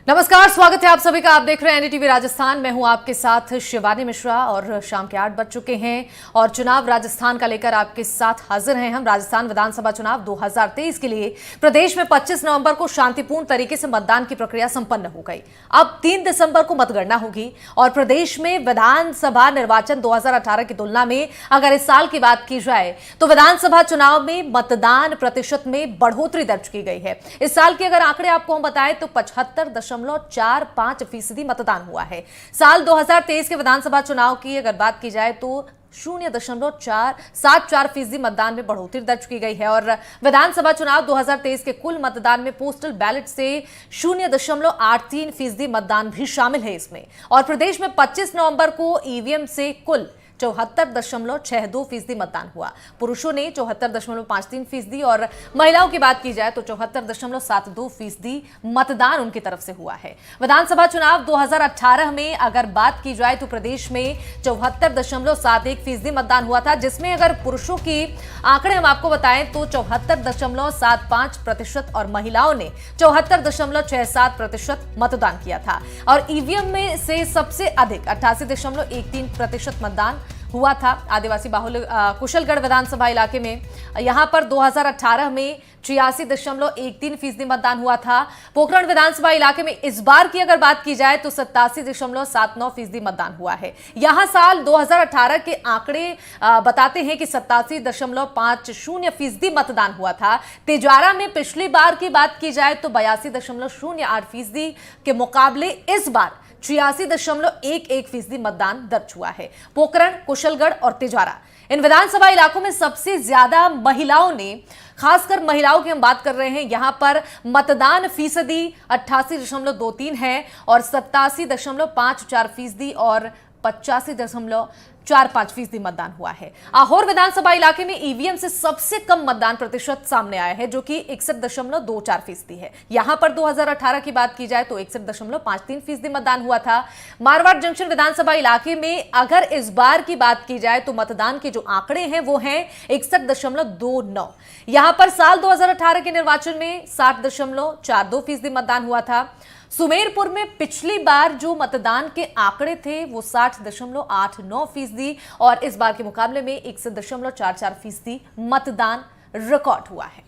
नमस्कार, स्वागत है आप सभी का। आप देख रहे हैं एनडीटीवी राजस्थान। मैं हूं आपके साथ शिवानी मिश्रा और शाम के 8 बज चुके हैं और चुनाव राजस्थान का लेकर आपके साथ हाजिर हैं हम। राजस्थान विधानसभा चुनाव 2023 के लिए प्रदेश में 25 नवंबर को शांतिपूर्ण तरीके से मतदान की प्रक्रिया संपन्न हो गई। अब 3 दिसंबर को मतगणना होगी और प्रदेश में विधानसभा निर्वाचन 2018 की तुलना में अगर इस साल की बात की जाए तो विधानसभा चुनाव में मतदान प्रतिशत में बढ़ोतरी दर्ज की गई है। इस साल के अगर आंकड़े आपको हम बताएं तो 75.45% मतदान हुआ है। साल 2023 के विधानसभा चुनाव की अगर बात की जाए तो 0.474% मतदान में बढ़ोतरी दर्ज की गई है और विधानसभा चुनाव 2023 के कुल मतदान में पोस्टल बैलेट से 0.83% मतदान भी शामिल है इसमें। और प्रदेश में 25 नवंबर को ईवीएम से कुल 74.62% मतदान हुआ। पुरुषों ने 74.53% और महिलाओं की बात की जाए तो 74.72% मतदान उनकी तरफ से हुआ है। विधानसभा चुनाव 2018 में अगर बात की जाए तो प्रदेश में 74.71% मतदान हुआ था, जिसमें अगर पुरुषों की आंकड़े हम आपको बताएं तो 74.75% और महिलाओं ने 74.67% मतदान किया था। और ईवीएम में से सबसे अधिक 88.13% मतदान हुआ था आदिवासी बाहुल्य कुशलगढ़ विधानसभा इलाके में। यहां पर 2018 में 86.13% मतदान हुआ था। पोखरण विधानसभा इलाके में इस बार की अगर बात की जाए तो 87.79% मतदान हुआ है। यहां साल 2018 के आंकड़े बताते हैं कि 87.50% मतदान हुआ था। तिजारा में पिछली बार की बात की जाए तो 82.08% के मुकाबले इस बार 86.11% मतदान दर्ज हुआ है। पोखरण, कुशलगढ़ और तिजारा इन विधानसभा इलाकों में सबसे ज्यादा महिलाओं ने, खासकर महिलाओं की हम बात कर रहे हैं, यहां पर मतदान फीसदी 88.23 है और 87.54% और 85.45% मतदान हुआ है। आहोर विधानसभा इलाके में ईवीएम से सबसे कम मतदान प्रतिशत सामने आया है, जो कि 61.24% है। यहां पर 2018 की बात की जाए तो 61.53% मतदान हुआ था। मारवाड़ जंक्शन विधानसभा इलाके में अगर इस बार की बात की जाए तो मतदान के जो आंकड़े हैं वो हैं 61.29। यहां पर साल 2018 के निर्वाचन में 60.42% मतदान हुआ था। सुमेरपुर में पिछली बार जो मतदान के आंकड़े थे वो 60.89% और इस बार के मुकाबले में 61.44% मतदान रिकॉर्ड हुआ है।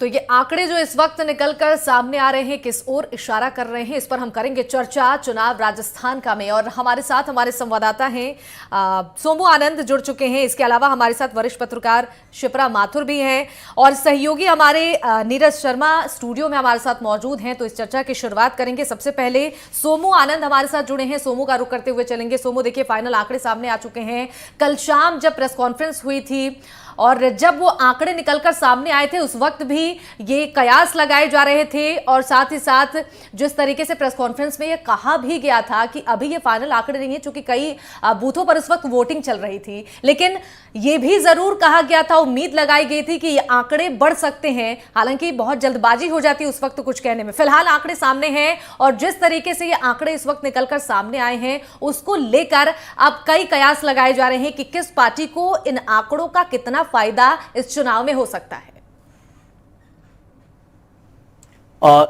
तो ये आंकड़े जो इस वक्त निकलकर सामने आ रहे हैं किस ओर इशारा कर रहे हैं, इस पर हम करेंगे चर्चा चुनाव राजस्थान का में। और हमारे साथ हमारे संवाददाता हैं सोमू आनंद जुड़ चुके हैं। इसके अलावा हमारे साथ वरिष्ठ पत्रकार शिप्रा माथुर भी हैं और सहयोगी हमारे नीरज शर्मा स्टूडियो में हमारे साथ मौजूद हैं। तो इस चर्चा की शुरुआत करेंगे। सबसे पहले सोमू आनंद हमारे साथ जुड़े हैं। सोमू का रुख करते हुए चलेंगे। सोमू, देखिए फाइनल आंकड़े सामने आ चुके हैं। कल शाम जब प्रेस कॉन्फ्रेंस हुई थी और जब वो आंकड़े निकलकर सामने आए थे उस वक्त भी ये कयास लगाए जा रहे थे और साथ ही साथ जिस तरीके से प्रेस कॉन्फ्रेंस में ये कहा भी गया था कि अभी ये फाइनल आंकड़े नहीं है, क्योंकि कई बूथों पर उस वक्त वोटिंग चल रही थी, लेकिन ये भी जरूर कहा गया था, उम्मीद लगाई गई थी कि ये आंकड़े बढ़ सकते हैं। हालांकि बहुत जल्दबाजी हो जाती है उस वक्त कुछ कहने में। फिलहाल आंकड़े सामने हैं और जिस तरीके से ये आंकड़े इस वक्त निकलकर सामने आए हैं उसको लेकर अब कई कयास लगाए जा रहे हैं कि किस पार्टी को इन आंकड़ों का कितना फायदा इस चुनाव में हो सकता है।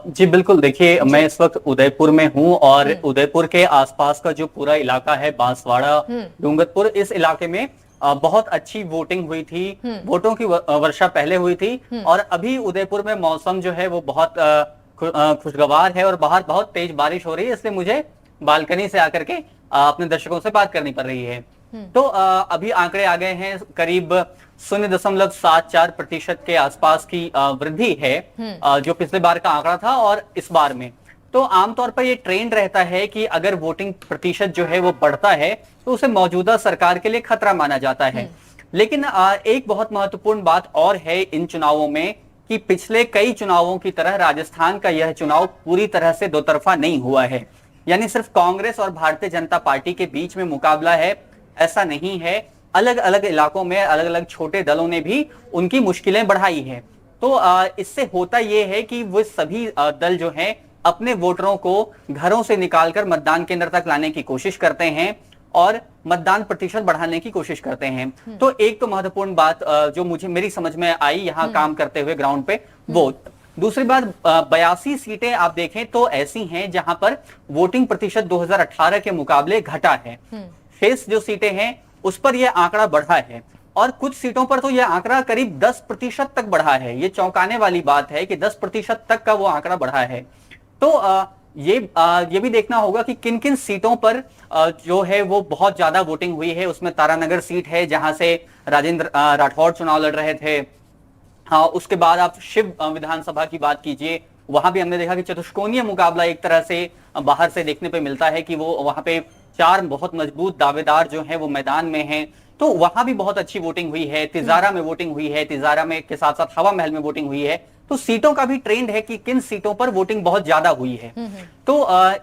जी बिल्कुल, देखिए मैं इस वक्त उदयपुर में हूं और उदयपुर के आसपास का जो पूरा इलाका है, बांसवाड़ा, डूंगरपुर, इस इलाके में बहुत अच्छी वोटिंग हुई थी। वोटों की वर्षा पहले हुई थी और अभी उदयपुर में मौसम जो है वो बहुत खुशगवार है और बाहर बहुत तेज बारिश हो रही है, इसलिए मुझे बालकनी से आकर के अपने दर्शकों से बात करनी पड़ रही है। तो अभी आंकड़े आ गए हैं, करीब 0.74% के आसपास की वृद्धि है जो पिछले बार का आंकड़ा था और इस बार में। तो आमतौर पर ये ट्रेंड रहता है कि अगर वोटिंग प्रतिशत जो है वो बढ़ता है तो उसे मौजूदा सरकार के लिए खतरा माना जाता है। लेकिन एक बहुत महत्वपूर्ण बात और है इन चुनावों में कि पिछले कई चुनावों की तरह राजस्थान का यह चुनाव पूरी तरह से दो तरफा नहीं हुआ है। यानी सिर्फ कांग्रेस और भारतीय जनता पार्टी के बीच में मुकाबला है, ऐसा नहीं है। अलग अलग इलाकों में अलग अलग छोटे दलों ने भी उनकी मुश्किलें बढ़ाई है। तो इससे होता ये है कि वो सभी दल जो है अपने वोटरों को घरों से निकालकर मतदान केंद्र तक लाने की कोशिश करते हैं और मतदान प्रतिशत बढ़ाने की कोशिश करते हैं। तो एक तो महत्वपूर्ण बात जो मुझे मेरी समझ में आई यहाँ काम करते हुए ग्राउंड पे, वो दूसरी बात 82 सीटें आप देखें तो ऐसी हैं जहां पर वोटिंग प्रतिशत 2018 के मुकाबले घटा है। शेष जो सीटें हैं उस पर यह आंकड़ा बढ़ा है और कुछ सीटों पर तो यह आंकड़ा करीब 10% तक बढ़ा है। ये चौंकाने वाली बात है कि 10% तक का वो आंकड़ा बढ़ा है। तो ये भी देखना होगा कि किन किन सीटों पर जो है वो बहुत ज्यादा वोटिंग हुई है। उसमें तारानगर सीट है जहां से राजेंद्र राठौड़ चुनाव लड़ रहे थे। हाँ, उसके बाद आप शिव विधानसभा की बात कीजिए, वहां भी हमने देखा कि चतुष्कोणीय मुकाबला एक तरह से बाहर से देखने पे मिलता है कि वो वहां पे 4 बहुत मजबूत दावेदार जो हैं वो मैदान में हैं। तो वहां भी बहुत अच्छी वोटिंग हुई है। तिजारा में वोटिंग हुई है, तिजारा में के साथ साथ हवा महल में वोटिंग हुई है। तो सीटों का भी ट्रेंड है कि किन सीटों पर वोटिंग बहुत ज्यादा हुई है। तो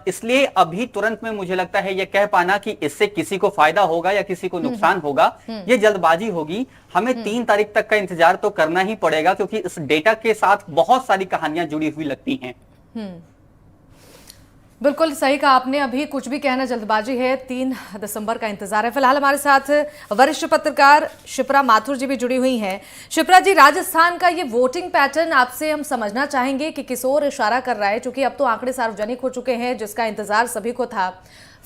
इसलिए अभी तुरंत में मुझे लगता है यह कह पाना कि इससे किसी को फायदा होगा या किसी को नुकसान होगा, ये जल्दबाजी होगी। हमें 3 तारीख तक का इंतजार तो करना ही पड़ेगा क्योंकि इस डेटा के साथ बहुत सारी कहानियां जुड़ी हुई लगती हैं। बिल्कुल सही कहा आपने। अभी कुछ भी कहना जल्दबाजी है। 3 दिसंबर का इंतजार है। फिलहाल हमारे साथ वरिष्ठ पत्रकार शिप्रा माथुर जी भी जुड़ी हुई हैं। शिप्रा जी, राजस्थान का ये वोटिंग पैटर्न आपसे हम समझना चाहेंगे कि किस ओर इशारा कर रहा है, क्योंकि अब तो आंकड़े सार्वजनिक हो चुके हैं जिसका इंतजार सभी को था।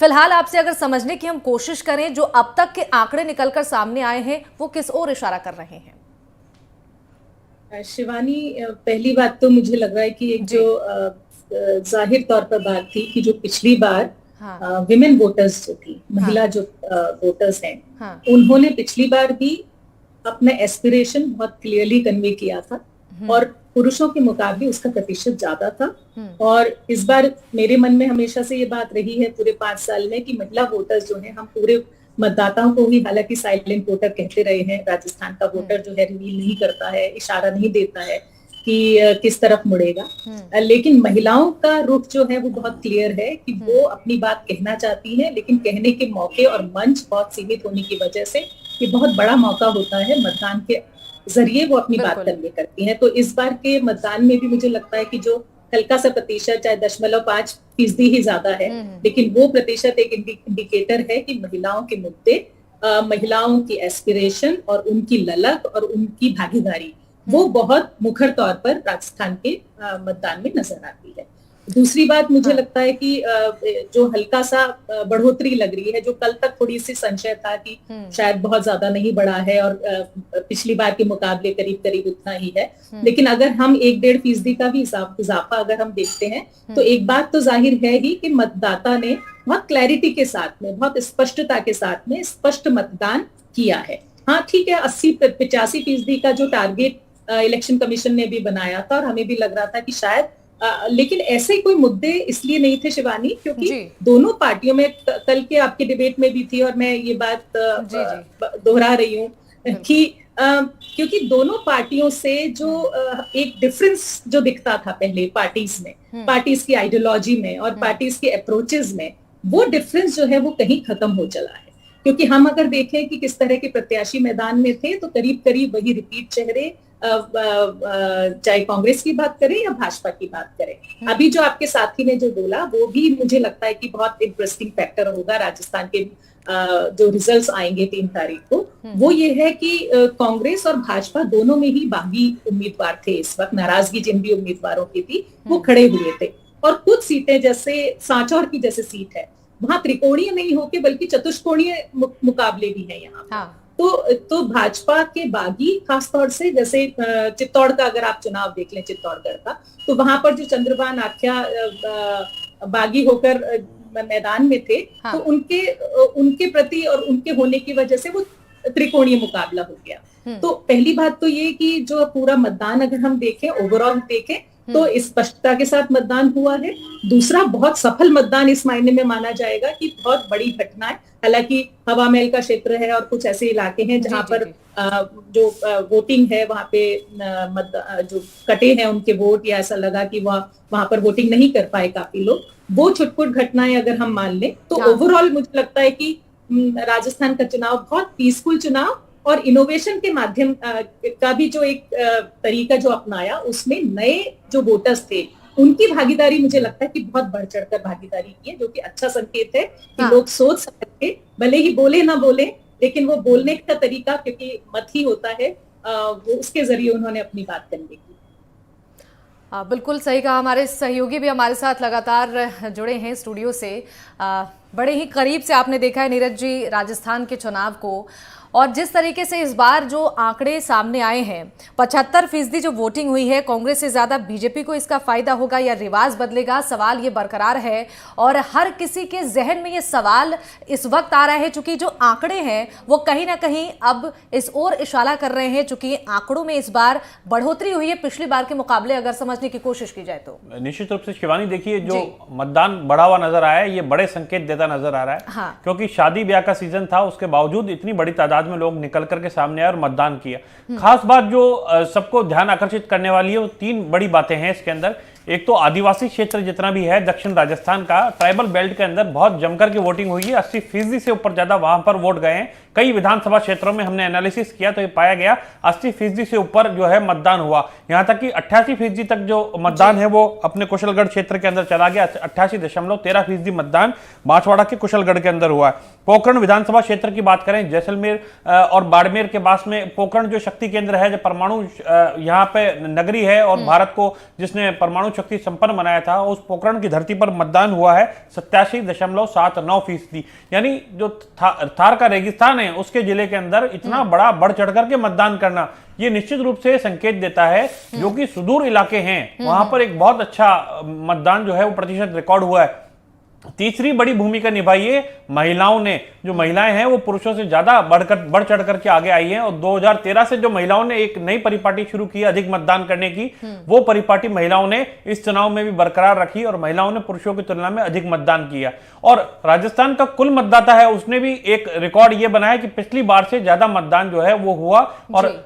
फिलहाल आपसे अगर समझने की हम कोशिश करें, जो अब तक के आंकड़े निकलकर सामने आए हैं वो किस ओर इशारा कर रहे हैं? शिवानी, पहली बात तो मुझे लग रहा है कि एक जो जाहिर तौर पर बात थी कि जो पिछली बार विमेन वोटर्स जो थी, महिला जो वोटर्स हैं, उन्होंने पिछली बार भी अपना एस्पिरेशन बहुत क्लियरली कन्वे किया था और पुरुषों के मुकाबले उसका प्रतिशत ज्यादा था। और इस बार मेरे मन में हमेशा से ये बात रही है पूरे 5 साल में कि महिला वोटर्स जो हैं, हम पूरे मतदाताओं को ही हालांकि साइलेंट वोटर कहते रहे हैं। राजस्थान का वोटर जो है रिवील नहीं करता है, इशारा नहीं देता है कि किस तरफ मुड़ेगा, लेकिन महिलाओं का रुख जो है वो बहुत क्लियर है कि वो अपनी बात कहना चाहती हैं, लेकिन कहने के मौके और मंच बहुत सीमित होने की वजह से ये बहुत बड़ा मौका होता है। मतदान के जरिए वो अपनी बात करने करती हैं। तो इस बार के मतदान में भी मुझे लगता है कि जो हल्का सा प्रतिशत, चाहे 0.5% ही ज्यादा है, लेकिन वो प्रतिशत एक इंडिकेटर है कि महिलाओं के मुद्दे, महिलाओं की एस्पिरेशन और उनकी ललक और उनकी भागीदारी वो बहुत मुखर तौर पर राजस्थान के मतदान में नजर आती है। दूसरी बात मुझे लगता है कि जो हल्का सा बढ़ोतरी लग रही है, जो कल तक थोड़ी सी संशय था कि शायद बहुत ज्यादा नहीं बढ़ा है और पिछली बार के मुकाबले करीब करीब उतना ही है, लेकिन अगर हम 1-1.5% का भी इजाफा अगर हम देखते हैं तो एक बात तो जाहिर है ही कि मतदाता ने बहुत क्लैरिटी के साथ में, बहुत स्पष्टता के साथ में स्पष्ट मतदान किया है। हाँ ठीक है, 80-85% का जो टारगेट इलेक्शन कमीशन ने भी बनाया था और हमें भी लग रहा था कि शायद, लेकिन ऐसे कोई मुद्दे इसलिए नहीं थे शिवानी, क्योंकि दोनों पार्टियों में, कल के आपके डिबेट में भी थी और मैं ये बात दोहरा रही हूँ कि क्योंकि दोनों पार्टियों से जो एक डिफरेंस जो दिखता था पहले पार्टीज में, पार्टीज की आइडियोलॉजी में और पार्टीज के अप्रोचेस में, वो डिफरेंस जो है वो कहीं खत्म हो चला है। क्योंकि हम अगर देखें कि किस तरह के प्रत्याशी मैदान में थे तो करीब करीब वही रिपीट चेहरे, चाहे कांग्रेस की बात करें या भाजपा की बात करें। अभी जो आपके साथी ने जो बोला वो भी मुझे लगता है कि बहुत इंटरेस्टिंग फैक्टर होगा राजस्थान के जो रिजल्ट्स आएंगे 3 तारीख को, वो ये है कि कांग्रेस और भाजपा दोनों में ही बागी उम्मीदवार थे। इस वक्त नाराजगी जिन भी उम्मीदवारों की थी वो खड़े हुए थे और कुछ सीटें जैसे सांचौर की जैसे सीट है, वहां त्रिकोणीय नहीं होके बल्कि चतुष्कोणीय मुकाबले भी है यहाँ। तो भाजपा के बागी, खासतौर से जैसे चित्तौड़ का अगर आप चुनाव देख लें, चित्तौड़गढ़ का, तो वहां पर जो चंद्रबान आख्या बागी होकर मैदान में थे, तो उनके प्रति और उनके होने की वजह से वो त्रिकोणीय मुकाबला हो गया। तो पहली बात तो ये कि जो पूरा मतदान अगर हम देखें, ओवरऑल देखें, तो स्पष्टता के साथ मतदान हुआ है। दूसरा, बहुत सफल मतदान इस मायने में माना जाएगा कि बहुत बड़ी घटना है। हालांकि हवा महल का क्षेत्र है और कुछ ऐसे इलाके हैं जहां पर जो वोटिंग है वहां पे जो कटे हैं उनके वोट, या ऐसा लगा कि वहां पर वोटिंग नहीं कर पाए काफी लोग, वो छुटपुट घटनाएं अगर हम मान लें तो ओवरऑल मुझे लगता है कि राजस्थान का चुनाव बहुत पीसफुल चुनाव और इनोवेशन के माध्यम का भी जो एक तरीका जो अपनाया, उसमें नए जो वोटर्स थे उनकी भागीदारी मुझे लगता है कि बहुत बढ़ चढ़कर भागीदारी की है, जो कि अच्छा संकेत है कि लोग सोच समझ के, भले ही बोले ना बोले, लेकिन वो बोलने का तरीका, क्योंकि मत ही होता है, वो उसके जरिए उन्होंने अपनी बात करने की। बिल्कुल सही कहा। हमारे सहयोगी भी हमारे साथ लगातार जुड़े हैं स्टूडियो से। बड़े ही करीब से आपने देखा है नीरज जी राजस्थान के चुनाव को, और जिस तरीके से इस बार जो आंकड़े सामने आए हैं, 75% जो वोटिंग हुई है, कांग्रेस से ज्यादा बीजेपी को इसका फायदा होगा या रिवाज बदलेगा, सवाल ये बरकरार है। और हर किसी के जहन में ये सवाल इस वक्त आ रहा है, चूंकि जो आंकड़े हैं वो कहीं ना कहीं अब इस ओर इशारा कर रहे हैं, चूंकि आंकड़ों में इस बार बढ़ोतरी हुई है पिछली बार के मुकाबले, अगर समझने की कोशिश की जाए तो। निश्चित रूप से शिवानी, देखिए जो मतदान बढ़ा हुआ नजर आया है, ये बड़े संकेत देता नजर आ रहा है। हाँ। क्योंकि शादी ब्याह का सीजन था, उसके बावजूद इतनी बड़ी तादाद में लोग निकल करके सामने आए और मतदान किया। खास बात जो सबको ध्यान आकर्षित करने वाली है, वो तीन बड़ी बातें हैं इसके अंदर। एक तो आदिवासी क्षेत्र जितना भी है दक्षिण राजस्थान का, ट्राइबल बेल्ट के अंदर बहुत जमकर के वोटिंग हुई है। 80% से ऊपर ज्यादा वहां पर वोट गए हैं। कई विधानसभा क्षेत्रों में हमने एनालिसिस किया तो ये पाया गया 80% से ऊपर जो है मतदान हुआ। यहां तक कि 88% तक जो मतदान है वो अपने कुशलगढ़ क्षेत्र के अंदर चला गया। 88.13% मतदान बांसवाड़ा के कुशलगढ़ के अंदर हुआ है। पोखरण विधानसभा क्षेत्र की बात करें, जैसलमेर और बाड़मेर के पास में पोखरण जो शक्ति केंद्र है, जो परमाणु यहाँ पे नगरी है और भारत को जिसने परमाणु शक्ति संपन्न बनाया था, उस पोखरण की धरती पर मतदान हुआ है 87.79%। यानी जो थार का रेगिस्तान है उसके जिले के अंदर इतना बड़ा बढ़ चढ़कर के मतदान करना, ये निश्चित रूप से संकेत देता है जो कि सुदूर इलाके हैं वहां पर एक बहुत अच्छा मतदान जो है वो प्रतिशत रिकॉर्ड हुआ है। तीसरी बड़ी भूमिका निभाई है महिलाओं ने। जो महिलाएं हैं वो पुरुषों से ज्यादा बढ़ चढ़ करके आगे आई हैं, और 2013 से जो महिलाओं ने एक नई परिपाटी शुरू की अधिक मतदान करने की, वो परिपाटी महिलाओं ने इस चुनाव में भी बरकरार रखी और महिलाओं ने पुरुषों की तुलना में अधिक मतदान किया। और राजस्थान का कुल मतदाता है उसने भी एक रिकॉर्ड ये बनाया कि पिछली बार से ज्यादा मतदान जो है वो हुआ, और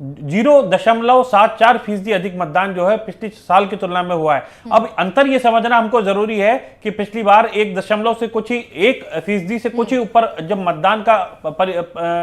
0.74% अधिक मतदान जो है पिछले साल की तुलना में हुआ है। अब अंतर यह समझना हमको जरूरी है कि पिछली बार 1% से कुछ ही 1% से कुछ ही ऊपर जब मतदान का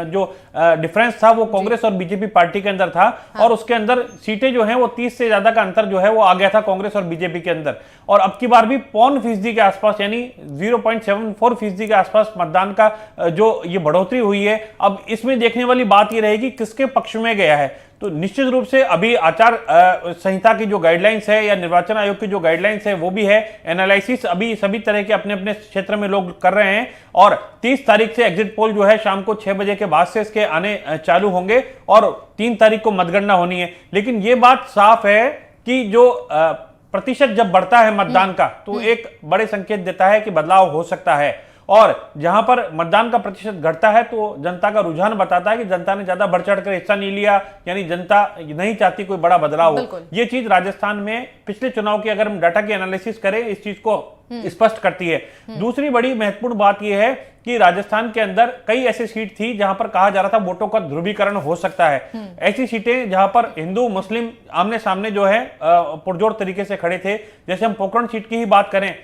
जो डिफरेंस था वो कांग्रेस और बीजेपी पार्टी के अंदर था। हाँ। और उसके अंदर सीटें जो है वो 30 से ज्यादा का अंतर जो है वो आ गया था कांग्रेस और बीजेपी के अंदर। और अब की बार भी 0.25% के आसपास यानी 0.74% के आसपास मतदान का जो ये बढ़ोतरी हुई है। अब इसमें देखने वाली बात ये रहेगी किसके पक्ष में गया है। तो निश्चित रूप से अभी आचार संहिता की जो गाइडलाइंस है या निर्वाचन आयोग की जो गाइडलाइंस है वो भी है। एनालिसिस अभी सभी तरह के अपने अपने क्षेत्र में लोग कर रहे हैं, और 30 तारीख से एग्जिट पोल जो है शाम को 6 बजे के बाद से इसके आने चालू होंगे, और 3 तारीख को मतगणना होनी है। लेकिन ये बात साफ है कि जो प्रतिशत जब बढ़ता है मतदान का, तो एक बड़े संकेत देता है कि बदलाव हो सकता है। और जहां पर मतदान का प्रतिशत घटता है तो जनता का रुझान बताता है कि जनता ने ज्यादा बढ़ चढ़ कर हिस्सा नहीं लिया, यानी जनता नहीं चाहती कोई बड़ा बदलाव हो। ये चीज राजस्थान में पिछले चुनाव की अगर हम डाटा की एनालिसिस करें इस चीज को स्पष्ट करती है। दूसरी बड़ी महत्वपूर्ण बात यह है कि राजस्थान के अंदर कई ऐसी सीट थी जहां पर कहा जा रहा था वोटों का ध्रुवीकरण हो सकता है। ऐसी सीटें जहां पर हिंदू मुस्लिम आमने सामने जो है पुरजोर तरीके से खड़े थे। जैसे हम पोखरण सीट की ही बात करें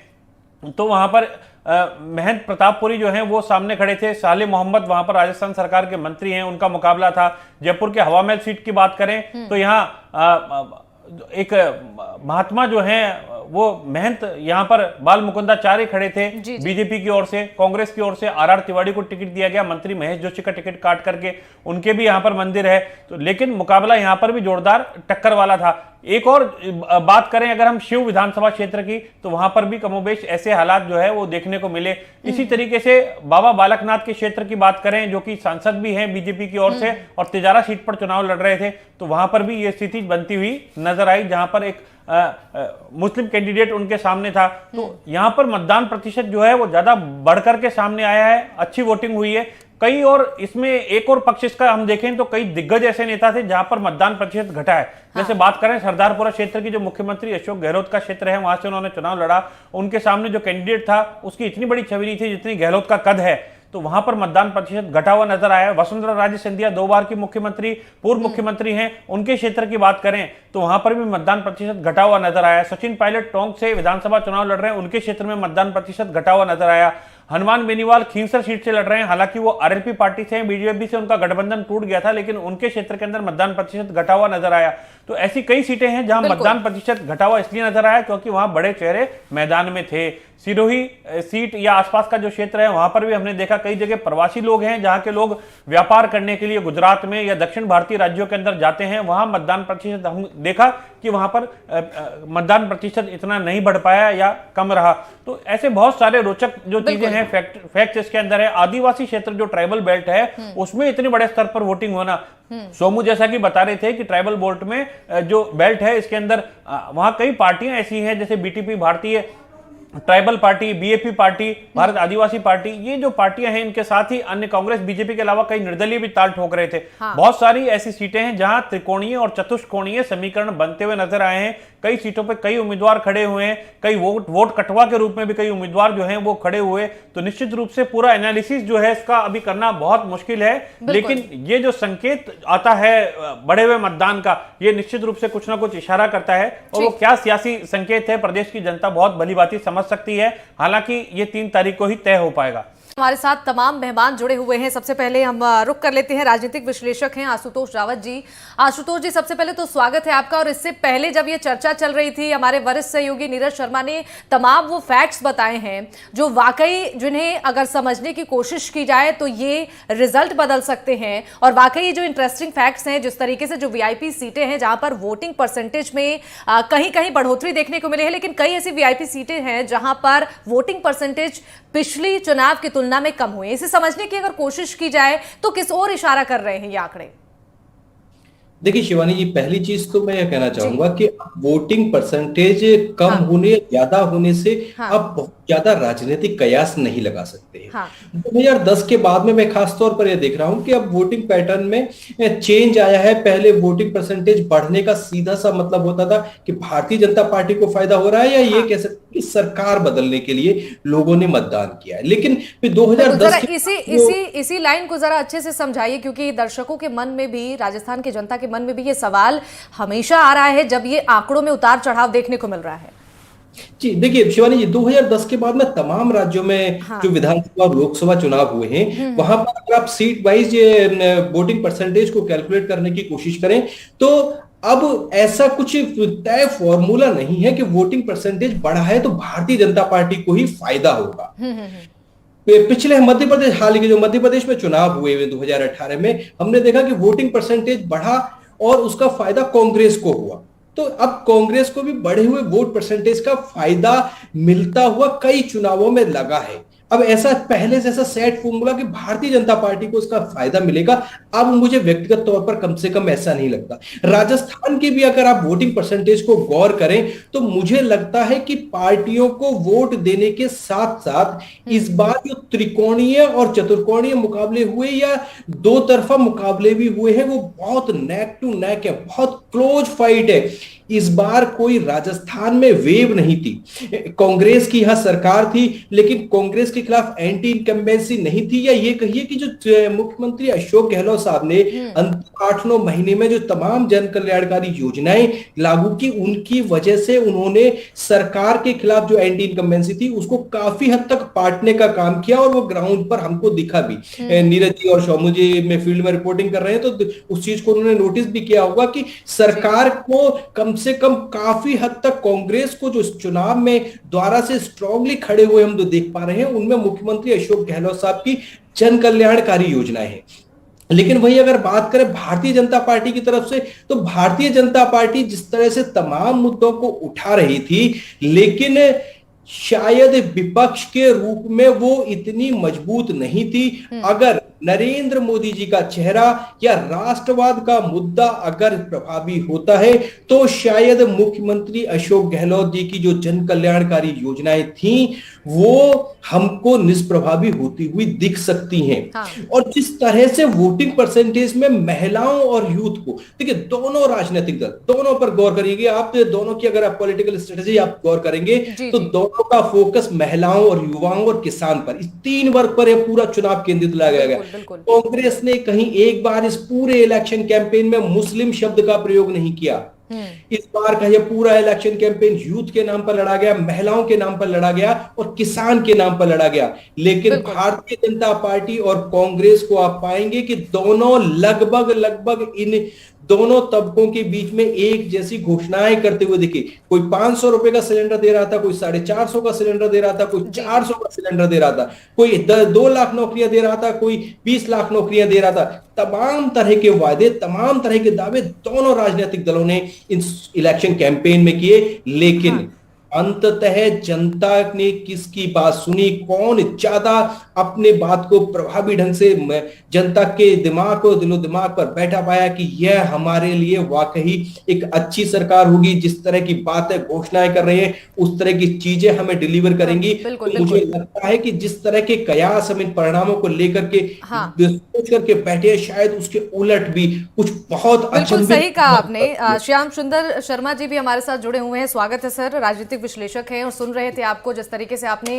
तो वहां पर महंत प्रतापपुरी जो हैं वो सामने खड़े थे। साले मोहम्मद वहां पर राजस्थान सरकार के मंत्री हैं, उनका मुकाबला था। जयपुर के हवा महल सीट की बात करें तो यहाँ एक महात्मा जो हैं वो महंत यहाँ पर बाल मुकुंदाचार्य खड़े थे बीजेपी की ओर से। कांग्रेस की ओर से आर तिवारी को टिकट दिया गया, मंत्री महेश जोशी का टिकट काट करके, उनके भी यहाँ पर मंदिर है। तो लेकिन मुकाबला यहाँ पर भी जोरदार टक्कर वाला था। एक और बात करें अगर हम शिव विधानसभा क्षेत्र की, तो वहां पर भी कमोबेश ऐसे हालात जो है वो देखने को मिले। इसी तरीके से बाबा बालकनाथ के क्षेत्र की बात करें, जो कि सांसद भी हैं बीजेपी की ओर से और तिजारा सीट पर चुनाव लड़ रहे थे, तो वहां पर भी ये स्थिति बनती हुई नजर आई, जहां पर एक मुस्लिम कैंडिडेट उनके सामने था। तो यहां पर मतदान प्रतिशत जो है वो ज्यादा बढ़कर के सामने आया है, अच्छी वोटिंग हुई है। कई और इसमें एक और पक्ष इसका हम देखें तो कई दिग्गज ऐसे नेता थे जहां पर मतदान प्रतिशत घटा है। जैसे बात करें सरदारपुरा क्षेत्र की, जो मुख्यमंत्री अशोक गहलोत का क्षेत्र है, वहां से उन्होंने चुनाव लड़ा। उनके सामने जो कैंडिडेट था उसकी इतनी बड़ी छवि नहीं थी जितनी गहलोत का कद है, तो वहां पर मतदान प्रतिशत घटा हुआ नजर आया। वसुंधरा राजे सिंधिया 2 बार की मुख्यमंत्री, पूर्व मुख्यमंत्री हैं, उनके क्षेत्र की बात करें तो वहां पर भी मतदान प्रतिशत घटा हुआ नजर आया। सचिन पायलट टोंक से विधानसभा चुनाव लड़ रहे हैं, उनके क्षेत्र में मतदान प्रतिशत घटा हुआ नजर आया। हनुमान बेनीवाल खींवसर सीट से लड़ रहे हैं। हालांकि वो आरएलपी पार्टी से हैं, बीजेपी से उनका गठबंधन टूट गया था, लेकिन उनके क्षेत्र के अंदर मतदान प्रतिशत घटा हुआ नजर आया। तो ऐसी कई सीटें हैं जहां मतदान प्रतिशत घटा हुआ इसलिए नजर आया क्योंकि वहां बड़े चेहरे मैदान में थे। सिरोही सीट या आसपास का जो क्षेत्र है वहां पर भी हमने देखा कई जगह प्रवासी लोग हैं, जहां के लोग व्यापार करने के लिए गुजरात में या दक्षिण भारतीय राज्यों के अंदर जाते हैं। वहां मतदान प्रतिशत हम देखा कि वहां पर मतदान प्रतिशत इतना नहीं बढ़ पाया या कम रहा। तो ऐसे बहुत सारे रोचक जो चीजें हैं, फैक्ट इसके अंदर है। आदिवासी क्षेत्र जो ट्राइबल बेल्ट है उसमें इतने बड़े स्तर पर वोटिंग होना, सोमू जैसा कि बता रहे थे कि ट्राइबल बेल्ट में जो बेल्ट है इसके अंदर वहां कई पार्टियां ऐसी हैं जैसे BTP Bharatiya tribal party, BAP party, Bharat Adivasi party, ये जो पार्टियां हैं इनके साथ ही अन्य कांग्रेस बीजेपी के अलावा कई निर्दलीय भी ताल ठोक रहे थे। बहुत सारी ऐसी सीटें हैं जहां त्रिकोणीय और चतुष्कोणीय समीकरण बनते हुए नजर आए हैं। कई सीटों पर कई उम्मीदवार खड़े हुए हैं, कई वोट कटवा के रूप में भी कई उम्मीदवार जो हैं वो खड़े हुए। तो निश्चित रूप से पूरा एनालिसिस जो है इसका अभी करना बहुत मुश्किल है, लेकिन ये जो संकेत आता है बढ़े हुए मतदान का, ये निश्चित रूप से कुछ ना कुछ इशारा करता है। और वो क्या सियासी संकेत है प्रदेश की जनता बहुत भली भांति समझ सकती है। हालांकि ये 3 तारीख को ही तय हो पाएगा। हमारे साथ तमाम मेहमान जुड़े हुए हैं। सबसे पहले हम रुक कर लेते हैं, राजनीतिक विश्लेषक हैं आशुतोष रावत जी। आशुतोष जी, सबसे पहले तो स्वागत है आपका। और इससे पहले जब ये चर्चा चल रही थी, हमारे वरिष्ठ सहयोगी नीरज शर्मा ने तमाम वो फैक्ट्स बताए हैं जो वाकई जिन्हें अगर समझने की कोशिश की जाए तो ये रिजल्ट बदल सकते हैं। और वाकई जो इंटरेस्टिंग फैक्ट्स हैं, जिस तरीके से जो वीआईपी सीटें हैं जहां पर वोटिंग परसेंटेज में कहीं कहीं बढ़ोतरी देखने को मिली है, लेकिन कई ऐसी वीआईपी सीटें हैं जहां पर वोटिंग परसेंटेज पिछली चुनाव की तुलना में कम हुए। इसे समझने की अगर कोशिश की जाए तो किस ओर इशारा कर रहे हैं ये आंकड़े? देखिए शिवानी जी, पहली चीज तो मैं यह कहना चाहूंगा कि वोटिंग परसेंटेज कम होने ज्यादा होने से अब बहुत ज्यादा राजनीतिक कयास नहीं लगा सकते हैं। 2010 के बाद में मैं खास तौर पर यह देख रहा हूं कि अब वोटिंग पैटर्न में चेंज आया है। पहले वोटिंग परसेंटेज बढ़ने का सीधा सा मतलब होता था कि भारतीय जनता पार्टी को फायदा हो रहा है, या ये कह सकते कि सरकार बदलने के लिए लोगों ने मतदान किया है। लेकिन फिर 2010 इसी लाइन को जरा अच्छे से समझाइए, क्योंकि दर्शकों के मन में भी, राजस्थान की जनता के मन में भी ये सवाल हमेशा आ रहा है जब ये आंकड़ों में उतार चढ़ाव देखने को मिल रहा है। जी देखिए शिवानी जी, 2010 के बाद में तमाम राज्यों में जो विधानसभा और लोकसभा चुनाव हुए हैं, वहां पर अगर आप सीट वाइज वोटिंग परसेंटेज को कैलकुलेट करने की कोशिश करें तो अब ऐसा कुछ तय फॉर्मूला नहीं है कि वोटिंग परसेंटेज बढ़ा है तो भारतीय जनता पार्टी को ही फायदा होगा। पिछले मध्य प्रदेश, हाल के जो मध्य प्रदेश में चुनाव हुए 2018 में, हमने देखा कि वोटिंग परसेंटेज बढ़ा और उसका फायदा कांग्रेस को हुआ। तो अब कांग्रेस को भी बढ़े हुए वोट परसेंटेज का फायदा मिलता हुआ कई चुनावों में लगा है। अब ऐसा पहले से ऐसा सेट फॉर्मूला कि भारतीय जनता पार्टी को इसका फायदा मिलेगा, अब मुझे व्यक्तिगत तौर पर कम से कम ऐसा नहीं लगता। राजस्थान की भी अगर आप वोटिंग परसेंटेज को गौर करें तो मुझे लगता है कि पार्टियों को वोट देने के साथ साथ इस बार जो त्रिकोणीय और चतुर्कोणीय मुकाबले हुए या दो तरफा मुकाबले भी हुए हैं, वो बहुत नेक टू नेक है, बहुत क्लोज फाइट है। इस बार कोई राजस्थान में वेव नहीं थी। कांग्रेस की यहां सरकार थी, लेकिन कांग्रेस के खिलाफ एंटी इनकम्बेंसी नहीं थी, या ये कहिए कि जो मुख्यमंत्री अशोक गहलोत साहब ने अंतिम 8-9 महीने में जो तमाम जन कल्याणकारी योजनाएं लागू की, उनकी वजह से उन्होंने सरकार के खिलाफ जो एंटी इनकम्बेंसी थी उसको काफी हद तक पाटने का काम किया, और वो ग्राउंड पर हमको दिखा भी। नीरज जी और सोमू जी में फील्ड में रिपोर्टिंग कर रहे हैं तो उस चीज को उन्होंने नोटिस भी किया होगा कि सरकार को कम से कम काफी हद तक कांग्रेस को जो चुनाव में द्वारा से स्ट्रांगली खड़े हुए हम जो देख पा रहे हैं, उनमें मुख्यमंत्री अशोक गहलोत साहब की जन कल्याणकारी योजनाएं हैं। लेकिन वही अगर बात करें भारतीय जनता पार्टी की तरफ से, तो भारतीय जनता पार्टी जिस तरह से तमाम मुद्दों को उठा रही थी, लेकिन शायद विपक्ष के रूप में वो इतनी मजबूत नहीं थी। अगर नरेंद्र मोदी जी का चेहरा या राष्ट्रवाद का मुद्दा अगर प्रभावी होता है तो शायद मुख्यमंत्री अशोक गहलोत जी की जो जन कल्याणकारी योजनाएं थी वो हमको निष्प्रभावी होती हुई दिख सकती हैं। और जिस तरह से वोटिंग परसेंटेज में महिलाओं और यूथ को, देखिए दोनों राजनीतिक दल, दोनों पर गौर करिएगा आप, दोनों की अगर आप पॉलिटिकल स्ट्रेटेजी आप गौर करेंगे तो दोनों का फोकस महिलाओं और युवाओं और किसान पर, इस 3 वर्ग पर यह पूरा चुनाव केंद्रित लाया गया। कांग्रेस ने कहीं एक बार इस पूरे इलेक्शन कैंपेन में मुस्लिम शब्द का प्रयोग नहीं किया। इस बार का यह पूरा इलेक्शन कैंपेन यूथ के नाम पर लड़ा गया, महिलाओं के नाम पर लड़ा गया और किसान के नाम पर लड़ा गया। लेकिन भारतीय जनता पार्टी और कांग्रेस को आप पाएंगे कि दोनों लगभग इन दोनों तबकों के बीच में एक जैसी घोषणाएं करते हुए दिखे। कोई 500 रुपए का सिलेंडर दे रहा था, कोई 450 का सिलेंडर दे रहा था, कोई 400 का सिलेंडर दे रहा था, कोई 2 लाख नौकरियां दे रहा था, कोई 20 लाख नौकरियां दे रहा था। तमाम तरह के वादे, तमाम तरह के दावे दोनों राजनीतिक दलों ने इन इलेक्शन कैंपेन में किए। लेकिन अंततः जनता ने किसकी बात सुनी, कौन ज्यादा अपने बात को प्रभावी ढंग से जनता के दिमाग को, दिलो दिमाग पर बैठा पाया कि यह हमारे लिए वाकई एक अच्छी सरकार होगी, जिस तरह की बातें घोषणाएं कर रहे हैं उस तरह की चीजें हमें डिलीवर करेंगी। तो मुझे लगता है कि जिस तरह के कयास हम इन परिणामों को लेकर के सोच करके बैठे, शायद उसके उलट भी कुछ बहुत बिल्कुल सही कहा आपने। श्याम सुंदर शर्मा जी भी हमारे साथ जुड़े हुए हैं, स्वागत है सर। राजनीतिक विश्लेषक हैं और सुन रहे थे आपको जिस तरीके से आपने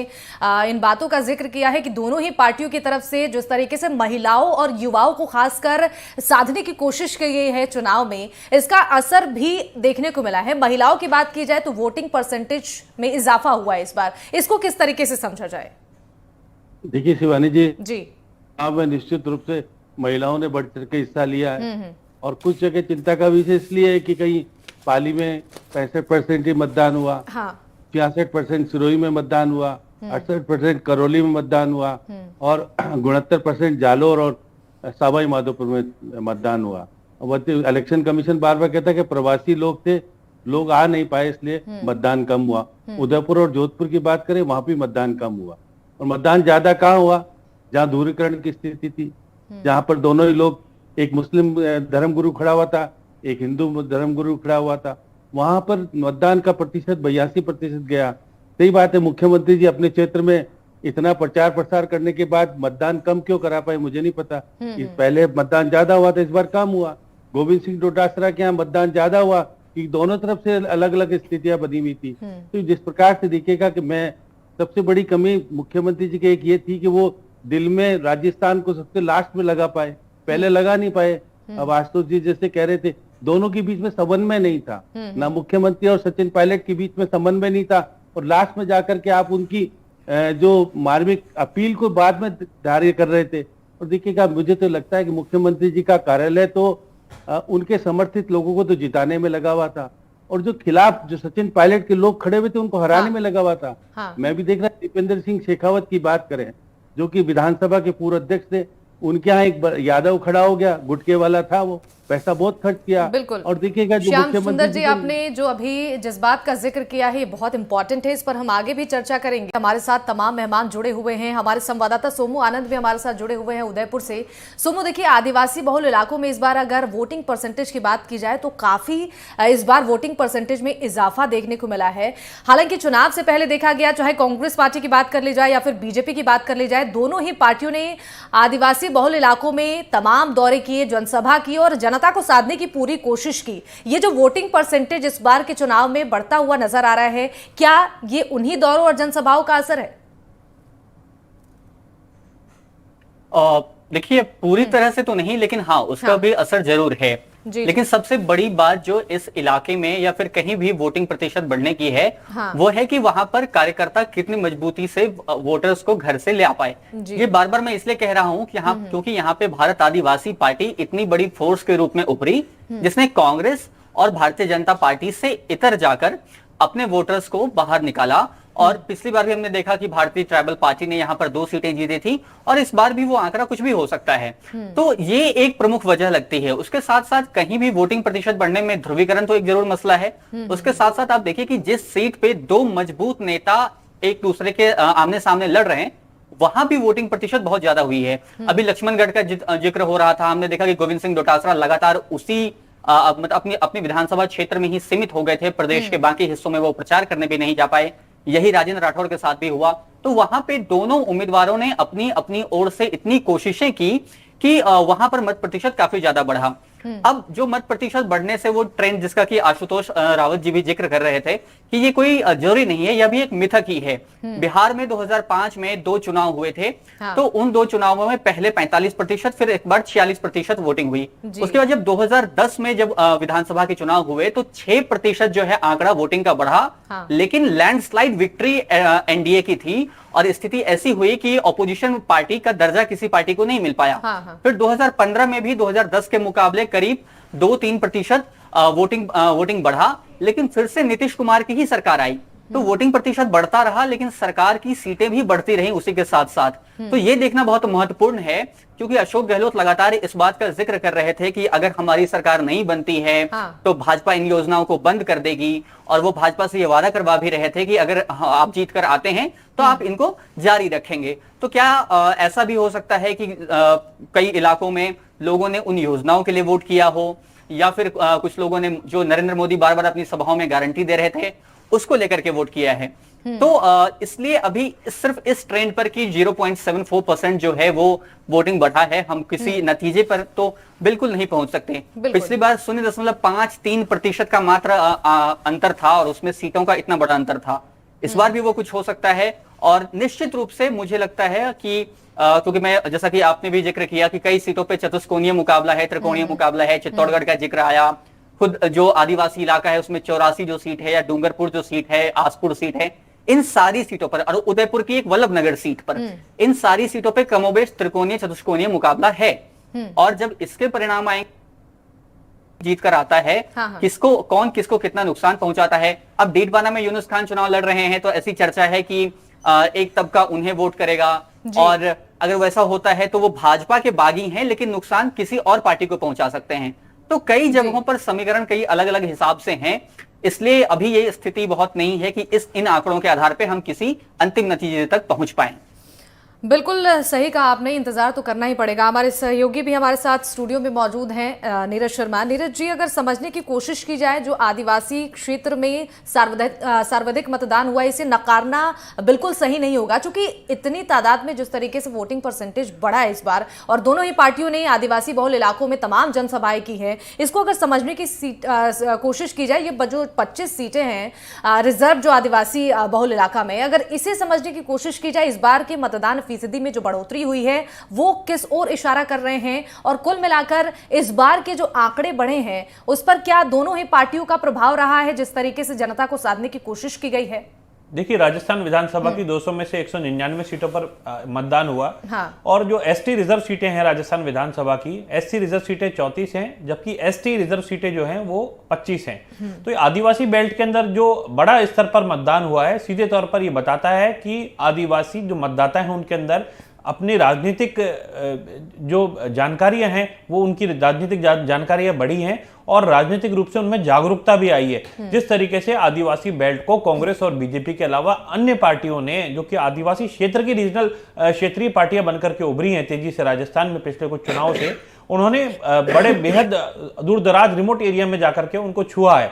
इन बातों का जिक्र किया है कि दोनों ही पार्टियों की तरफ से जिस तरीके से महिलाओं और युवाओं को खासकर साधने की कोशिश की गई है चुनाव में, इसका असर भी देखने को मिला है। महिलाओं की बात की जाए तो वोटिंग परसेंटेज में इजाफा हुआ है इस बार, इसको किस तरीके से समझा जाए? देखिए शिवानी जी, जी अब निश्चित रूप से महिलाओं ने बढ़ चढ़ के हिस्सा लिया है और कुछ जगह चिंता का विषय इसलिए है कि कहीं पाली में 65% ही मतदान हुआ, 66% सिरोही में मतदान हुआ, 68% करौली में मतदान हुआ और 69% जालोर और सवाई माधोपुर में मतदान हुआ। इलेक्शन कमीशन बार बार कहता है कि प्रवासी लोग थे, लोग आ नहीं पाए इसलिए मतदान कम हुआ। उदयपुर और जोधपुर की बात करें वहां भी मतदान कम हुआ और मतदान ज्यादा कहाँ हुआ, जहाँ दूरीकरण की स्थिति थी, जहां पर दोनों ही लोग, एक मुस्लिम धर्मगुरु खड़ा हुआ था, एक हिंदू धर्मगुरु खड़ा हुआ था, वहां पर मतदान का प्रतिशत 82% गया। सही बात है, मुख्यमंत्री जी अपने क्षेत्र में इतना प्रचार प्रसार करने के बाद मतदान कम क्यों करा पाए मुझे नहीं पता। इस पहले मतदान ज्यादा हुआ था, इस बार कम हुआ। गोविंद सिंह डोटासरा के यहाँ मतदान ज्यादा हुआ कि दोनों तरफ से अलग अलग स्थितियां बनी हुई थी। तो जिस प्रकार से दिखेगा कि मैं सबसे बड़ी कमी मुख्यमंत्री जी की एक ये थी कि वो दिल में राजस्थान को सबसे लास्ट में लगा पाए, पहले लगा नहीं पाए। अब आशुतोष जी जैसे कह रहे थे, दोनों के बीच में समन्वय नहीं था, ना मुख्यमंत्री और सचिन पायलट के बीच में समन्वय नहीं था और लास्ट में जाकर के आप उनकी जो मार्मिक अपील को बाद में कार्य कर रहे थे। और देखिएगा, मुझे तो लगता है कि मुख्यमंत्री जी का कार्यालय तो उनके समर्थित लोगों को तो जिताने में लगा हुआ था और जो खिलाफ जो सचिन पायलट के लोग खड़े हुए थे उनको हराने में लगा हुआ था। मैं भी देख रहा दीपेंद्र सिंह शेखावत की बात करें, जो कि विधानसभा के पूर्व अध्यक्ष थे, उनके यहाँ एक यादव खड़ा हो गया, गुटके वाला था, वो पैसा बहुत खर्च किया। बिल्कुल। और देखिएगा जो श्याम सुंदर जी, आपने जो अभी जिस बात का जिक्र किया है ये बहुत इंपॉर्टेंट है, इस पर हम आगे भी चर्चा करेंगे। हमारे साथ तमाम मेहमान जुड़े हुए हैं, हमारे संवाददाता सोमू आनंद भी हमारे साथ जुड़े हुए हैं उदयपुर से। सोमू, देखिए, आदिवासी बहुल इलाकों में इस बार अगर वोटिंग परसेंटेज की बात की जाए तो काफी इस बार वोटिंग परसेंटेज में इजाफा देखने को मिला है। हालांकि चुनाव से पहले देखा गया, चाहे कांग्रेस पार्टी की बात कर ली जाए या फिर बीजेपी की बात कर ली जाए, दोनों ही पार्टियों ने आदिवासी बहुल इलाकों में तमाम दौरे किए, जनसभा की और जनता को साधने की पूरी कोशिश की। ये जो वोटिंग परसेंटेज इस बार के चुनाव में बढ़ता हुआ नजर आ रहा है, क्या ये उन्हीं दौरों और जनसभाओं का असर है? देखिए, पूरी तरह से तो नहीं, लेकिन हाँ, उसका भी असर जरूर है। लेकिन सबसे बड़ी बात जो इस इलाके में या फिर कहीं भी वोटिंग प्रतिशत बढ़ने की है, वो है कि वहां पर कार्यकर्ता कितनी मजबूती से वोटर्स को घर से ले आ पाए। ये बार बार मैं इसलिए कह रहा हूं कि क्योंकि यहाँ पे भारत आदिवासी पार्टी इतनी बड़ी फोर्स के रूप में उभरी, जिसने कांग्रेस और भारतीय जनता पार्टी से इतर जाकर अपने वोटर्स को बाहर निकाला। और पिछली बार भी हमने देखा कि भारतीय ट्राइबल पार्टी ने यहाँ पर 2 सीटें जीती थी और इस बार भी वो आंकड़ा कुछ भी हो सकता है। तो ये एक प्रमुख वजह लगती है। उसके साथ साथ कहीं भी वोटिंग प्रतिशत बढ़ने में ध्रुवीकरण तो एक जरूर मसला है। उसके साथ साथ आप देखिए कि जिस सीट पे 2 मजबूत नेता एक दूसरे के आमने सामने लड़ रहे हैं, वहां भी वोटिंग प्रतिशत बहुत ज्यादा हुई है। अभी लक्ष्मणगढ़ का जिक्र हो रहा था, हमने देखा कि गोविंद सिंह डोटासरा लगातार उसी अपनी विधानसभा क्षेत्र में ही सीमित हो गए थे, प्रदेश के बाकी हिस्सों में वो प्रचार करने भी नहीं जा पाए। यही राजेंद्र राठौर के साथ भी हुआ। तो वहां पे दोनों उम्मीदवारों ने अपनी अपनी ओर से इतनी कोशिशें की कि वहां पर मत प्रतिशत काफी ज्यादा बढ़ा। अब जो मत प्रतिशत बढ़ने से वो ट्रेंड जिसका कि आशुतोष रावत जी भी जिक्र कर रहे थे कि ये कोई जरूरी नहीं है, यह भी एक मिथक ही है। बिहार में 2005 में 2 चुनाव हुए थे। हाँ। तो उन 2 चुनावों में पहले 45% फिर एक बार 46% वोटिंग हुई। उसके बाद जब 2010 में जब विधानसभा के चुनाव हुए तो 6% जो है आंकड़ा वोटिंग का बढ़ा। हाँ। लेकिन लैंडस्लाइड विक्ट्री एनडीए की थी और स्थिति ऐसी हुई कि ऑपोजिशन पार्टी का दर्जा किसी पार्टी को नहीं मिल पाया। हाँ। फिर 2015 में भी 2010 के मुकाबले करीब 2-3% वोटिंग बढ़ा, लेकिन फिर से नीतीश कुमार की ही सरकार आई तो वोटिंग प्रतिशत बढ़ता रहा, लेकिन सरकार की सीटें भी बढ़ती रहीं उसी के साथ साथ। तो ये देखना बहुत महत्वपूर्ण है, क्योंकि अशोक गहलोत लगातार इस बात का जिक्र कर रहे थे कि अगर हमारी सरकार नहीं बनती है तो भाजपा इन योजनाओं को बंद कर देगी, और वो भाजपा से ये वादा करवा भी रहे थे कि अगर आप जीत कर आते हैं तो आप इनको जारी रखेंगे। तो क्या ऐसा भी हो सकता है कि कई इलाकों में लोगों ने उन योजनाओं के लिए वोट किया हो, या फिर कुछ लोगों ने जो नरेंद्र मोदी बार बार अपनी सभाओं में गारंटी दे रहे थे उसको लेकर के वोट किया है। तो इसलिए अभी सिर्फ इस ट्रेंड पर कि 0.74% जो है वो वोटिंग बढ़ा है, हम किसी नतीजे पर तो बिल्कुल नहीं पहुंच सकते। पिछली बार 0.53% का मात्र अंतर था और उसमें सीटों का इतना बड़ा अंतर था। इस बार भी वो कुछ हो सकता है, और निश्चित रूप से मुझे लगता है कि क्योंकि मैं जैसा कि आपने भी जिक्र किया कि कई सीटों पे चतुष्कोणीय मुकाबला है, त्रिकोणीय मुकाबला है, चित्तौड़गढ़ का जिक्र आया, खुद जो आदिवासी इलाका है उसमें 84 जो सीट है, या डूंगरपुर जो सीट है, आसपुर सीट है, इन सारी सीटों पर, और उदयपुर की एक वल्लभनगर सीट पर, इन सारी सीटों पे कमोबेश त्रिकोणीय चतुष्कोणीय मुकाबला है। और जब इसके परिणाम आएंगे, जीत कर आता है, कौन किसको कितना नुकसान पहुंचाता है। अब डीडवाना में यूनुस खान चुनाव लड़ रहे हैं तो ऐसी चर्चा है कि एक तबका उन्हें वोट करेगा, और अगर वैसा होता है तो वो भाजपा के बागी हैं लेकिन नुकसान किसी और पार्टी को पहुंचा सकते हैं। तो कई जगहों पर समीकरण कई अलग अलग हिसाब से हैं, इसलिए अभी ये स्थिति बहुत नहीं है कि इन आंकड़ों के आधार पे हम किसी अंतिम नतीजे तक पहुंच पाएं। बिल्कुल सही कहा आपने, इंतजार तो करना ही पड़ेगा। हमारे सहयोगी भी हमारे साथ स्टूडियो में मौजूद हैं, नीरज शर्मा। नीरज जी, अगर समझने की कोशिश की जाए जो आदिवासी क्षेत्र में सर्वाधिक मतदान हुआ, इसे नकारना बिल्कुल सही नहीं होगा, क्योंकि इतनी तादाद में जिस तरीके से वोटिंग परसेंटेज बढ़ा है इस बार, और दोनों ही पार्टियों ने आदिवासी बहुल इलाकों में तमाम जनसभाएं की है, इसको अगर समझने की कोशिश की जाए, ये जो 25 सीटें हैं रिजर्व जो आदिवासी बहुल इलाका में, अगर इसे समझने की कोशिश की जाए, इस बार के मतदान फीसदी में जो बढ़ोतरी हुई है वो किस ओर इशारा कर रहे हैं, और कुल मिलाकर इस बार के जो आंकड़े बढ़े हैं उस पर क्या दोनों ही पार्टियों का प्रभाव रहा है जिस तरीके से जनता को साधने की कोशिश की गई है? देखिए, राजस्थान विधानसभा की 200 में से 199 सीटों पर मतदान हुआ। हाँ। और जो एसटी रिजर्व सीटें हैं राजस्थान विधानसभा की, एससी रिजर्व सीटें 34 हैं, जबकि एसटी रिजर्व सीटें जो हैं वो 25 हैं। तो आदिवासी बेल्ट के अंदर जो बड़ा स्तर पर मतदान हुआ है, सीधे तौर पर ये बताता है कि आदिवासी जो मतदाता हैं उनके अंदर अपनी राजनीतिक जो जानकारियां हैं वो उनकी राजनीतिक जानकारियां बढ़ी हैं, और राजनीतिक रूप से उनमें जागरूकता भी आई है। जिस तरीके से आदिवासी बेल्ट को कांग्रेस और बीजेपी के अलावा अन्य पार्टियों ने, जो कि आदिवासी क्षेत्र की रीजनल क्षेत्रीय पार्टियां बनकर के उभरी हैं तेजी से राजस्थान में पिछले कुछ चुनाव से, उन्होंने बड़े बेहद दूर दराज रिमोट एरिया में जाकर के उनको छुआ है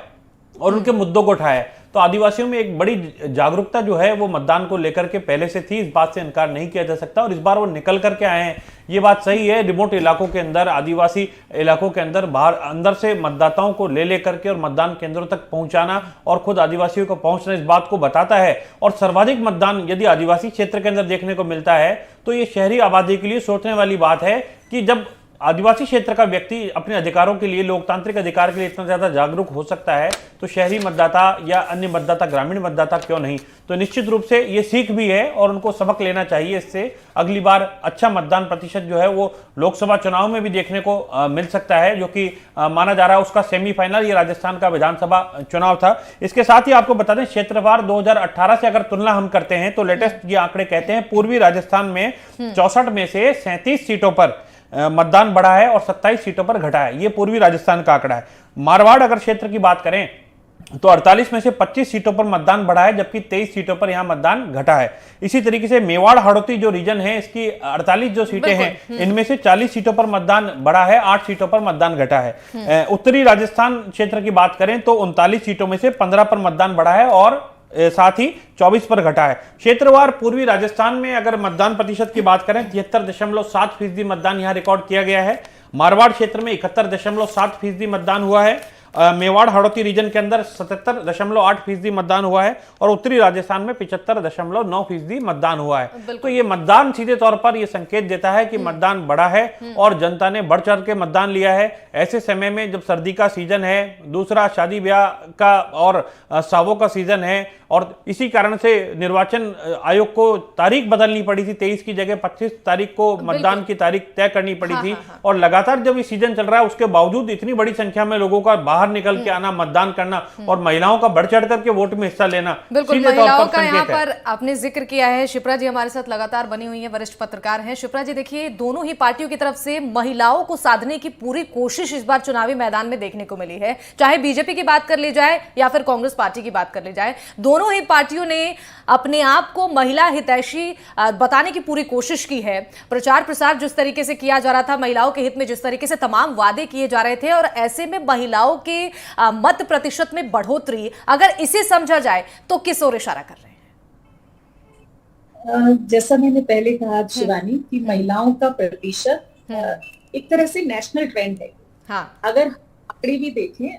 और उनके मुद्दों को उठाया है। तो आदिवासियों में एक बड़ी जागरूकता जो है वो मतदान को लेकर के पहले से थी, इस बात से इनकार नहीं किया जा सकता, और इस बार वो निकल करके आए हैं, ये बात सही है। रिमोट इलाकों के अंदर, आदिवासी इलाकों के अंदर बाहर अंदर से मतदाताओं को ले करके और मतदान केंद्रों तक पहुंचाना और खुद आदिवासियों को पहुंचना इस बात को बताता है। और सर्वाधिक मतदान यदि आदिवासी क्षेत्र के अंदर देखने को मिलता है तो ये शहरी आबादी के लिए सोचने वाली बात है कि जब आदिवासी क्षेत्र का व्यक्ति अपने अधिकारों के लिए, लोकतांत्रिक अधिकार के लिए इतना ज्यादा जागरूक हो सकता है तो शहरी मतदाता या अन्य मतदाता, ग्रामीण मतदाता क्यों नहीं। तो निश्चित रूप से ये सीख भी है और उनको सबक लेना चाहिए। इससे अगली बार अच्छा मतदान प्रतिशत जो है वो लोकसभा चुनाव में भी देखने को मिल सकता है, जो कि माना जा रहा है उसका सेमीफाइनल ये राजस्थान का विधानसभा चुनाव था। इसके साथ ही आपको बता दें, क्षेत्रवार 2018 से अगर तुलना हम करते हैं तो लेटेस्ट ये आंकड़े कहते हैं पूर्वी राजस्थान में 64 में से 37 सीटों पर मतदान बढ़ा है और 27 सीटों पर घटा है। ये पूर्वी राजस्थान का आंकड़ा है। मारवाड़ अगर क्षेत्र की बात करें तो 48 में से 25 सीटों पर मतदान बढ़ा है, जबकि 23 सीटों पर यहां मतदान घटा है। इसी तरीके से मेवाड़ हाड़ौती जो रीजन है, इसकी 48 जो सीटें हैं, इनमें से 40 सीटों पर मतदान बढ़ा है, 8 सीटों पर मतदान घटा है। उत्तरी राजस्थान क्षेत्र की बात करें तो 39 सीटों में से 15 पर मतदान बढ़ा है और साथ ही 24 पर घटा है। क्षेत्रवार पूर्वी राजस्थान में अगर मतदान प्रतिशत की बात करें 73.7% मतदान यहां रिकॉर्ड किया गया है। मारवाड़ क्षेत्र में 71.7% मतदान हुआ है। मेवाड़ हाड़ौती रीजन के अंदर 77.8% मतदान हुआ है और उत्तरी राजस्थान में 75.9% मतदान हुआ है। तो ये मतदान सीधे तौर पर ये संकेत देता है कि मतदान बढ़ा है और जनता ने बढ़ चढ़ के मतदान लिया है। ऐसे समय में जब सर्दी का सीजन है, दूसरा शादी ब्याह का और सावों का सीजन है, और इसी कारण से निर्वाचन आयोग को तारीख बदलनी पड़ी थी। 23 की जगह 25 तारीख को मतदान की तारीख तय करनी पड़ी थी। और लगातार जब ये सीजन चल रहा है उसके बावजूद इतनी बड़ी संख्या में लोगों का बाहर निकल के आना, मतदान करना और महिलाओं का बढ़ चढ़ करके वोट में हिस्सा लेना, बिल्कुल महिलाओं का यहाँ पर आपने जिक्र किया है। शिप्रा जी हमारे साथ लगातार बनी हुई है, वरिष्ठ पत्रकार हैं। शिप्रा जी देखिए, दोनों ही पार्टियों की तरफ से महिलाओं को साधने की पूरी कोशिश इस बार चुनावी मैदान में देखने को मिली है। चाहे बीजेपी की बात कर ली जाए या फिर कांग्रेस पार्टी की बात कर ली जाए, दोनों ही पार्टियों ने अपने आप को महिला हितैषी बताने की पूरी कोशिश की है। प्रचार प्रसार जिस तरीके से किया जा रहा था, महिलाओं के हित में जिस तरीके से तमाम वादे किए जा रहे थे, और ऐसे में महिलाओं के मत प्रतिशत में बढ़ोतरी, अगर इसे समझा जाए तो किस ओर इशारा कर रहे हैं? जैसा मैंने पहले कहा शिवानी, कि महिलाओं का प्रतिशत एक तरह से नेशनल ट्रेंड है। हाँ। अगर आंकड़े भी देखें,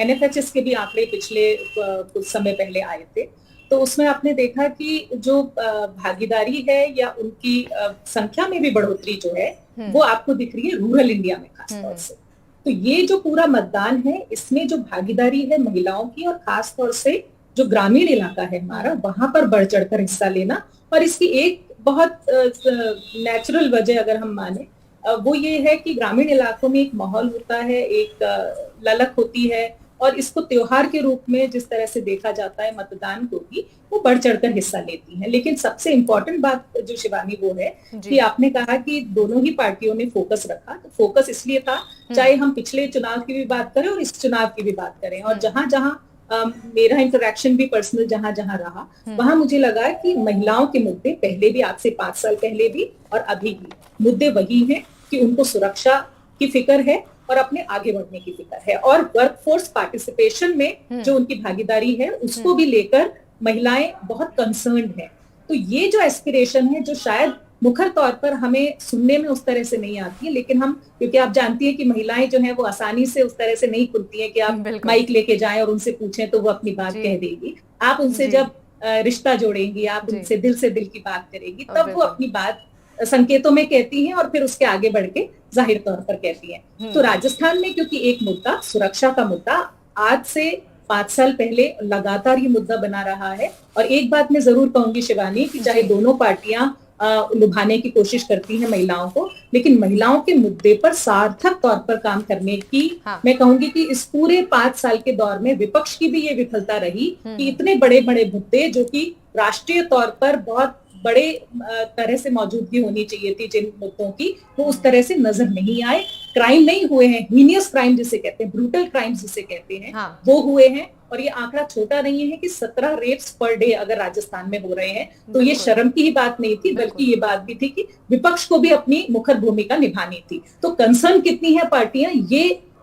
NFHS के भी आंकड़े पिछले कुछ समय पहले आए थे, तो उसमें आपने देखा कि जो भागीदारी है या उनकी संख्या में भी बढ़ोतरी जो है वो आपको दिख रही है रूरल इंडिया में खास तौर से। तो ये जो पूरा मतदान है, इसमें जो भागीदारी है महिलाओं की, और खास तौर से जो ग्रामीण इलाका है हमारा, वहां पर बढ़ चढ़कर हिस्सा लेना। और इसकी एक बहुत नेचुरल वजह अगर हम माने, वो ये है कि ग्रामीण इलाकों में एक माहौल होता है, एक ललक होती है, और इसको त्योहार के रूप में जिस तरह से देखा जाता है मतदान को भी, वो बढ़ चढ़कर हिस्सा लेती हैं। लेकिन सबसे इम्पोर्टेंट बात जो शिवानी वो है कि आपने कहा कि दोनों ही पार्टियों ने फोकस रखा। तो फोकस इसलिए था, चाहे हम पिछले चुनाव की भी बात करें और इस चुनाव की भी बात करें, और जहां जहां मेरा इंटरेक्शन भी पर्सनल जहां जहां रहा, वहां मुझे लगा कि महिलाओं के मुद्दे पहले भी, आज से 5 साल पहले भी और अभी भी मुद्दे वही हैं कि उनको सुरक्षा की फिक्र है और अपने आगे बढ़ने की फिक्र है, और वर्कफोर्स पार्टिसिपेशन में जो उनकी भागीदारी है उसको भी लेकर महिलाएं बहुत कंसर्न्ड हैं। तो ये जो एस्पिरेशन है, जो शायद मुखर तौर पर हमें सुनने में उस तरह से नहीं आती है, लेकिन हम, क्योंकि आप जानती हैं कि महिलाएं जो हैं वो आसानी से उस तरह से नहीं खुलती हैं कि आप माइक लेके जाएं और उनसे पूछें तो वो अपनी बात कह देगी। आप उनसे जब रिश्ता जोड़ेंगी, आप उनसे दिल से दिल की बात करेगी, तब वो अपनी बात संकेतों में कहती हैं और फिर उसके आगे बढ़ के जाहिर तौर पर कहती हैं। तो राजस्थान में क्योंकि एक मुद्दा, सुरक्षा का मुद्दा, आज से 5 साल पहले लगातार ये मुद्दा बना रहा है। और एक बात मैं जरूर कहूंगी शिवानी, कि चाहे दोनों पार्टियां लुभाने की कोशिश करती हैं महिलाओं को, लेकिन महिलाओं के मुद्दे पर सार्थक तौर पर काम करने की मैं कहूंगी कि इस पूरे 5 साल के दौर में विपक्ष की भी ये विफलता रही कि इतने बड़े बड़े मुद्दे जो कि राष्ट्रीय तौर पर बहुत बड़े तरह से मौजूदगी होनी चाहिए थी जिन मुद्दों की, वो उस तरह से नजर नहीं आए। क्राइम नहीं हुए हैं, हीनियस क्राइम जिसे कहते हैं, ब्रूटल क्राइम जिसे कहते हैं, वो हुए हैं। और ये आंकड़ा छोटा नहीं है कि 17 रेप्स पर डे अगर राजस्थान में हो रहे हैं, तो ये शर्म की ही बात नहीं थी, बल्कि ये बात भी थी कि विपक्ष को भी अपनी मुखर भूमिका निभानी थी। तो कंसर्न कितनी है पार्टियां,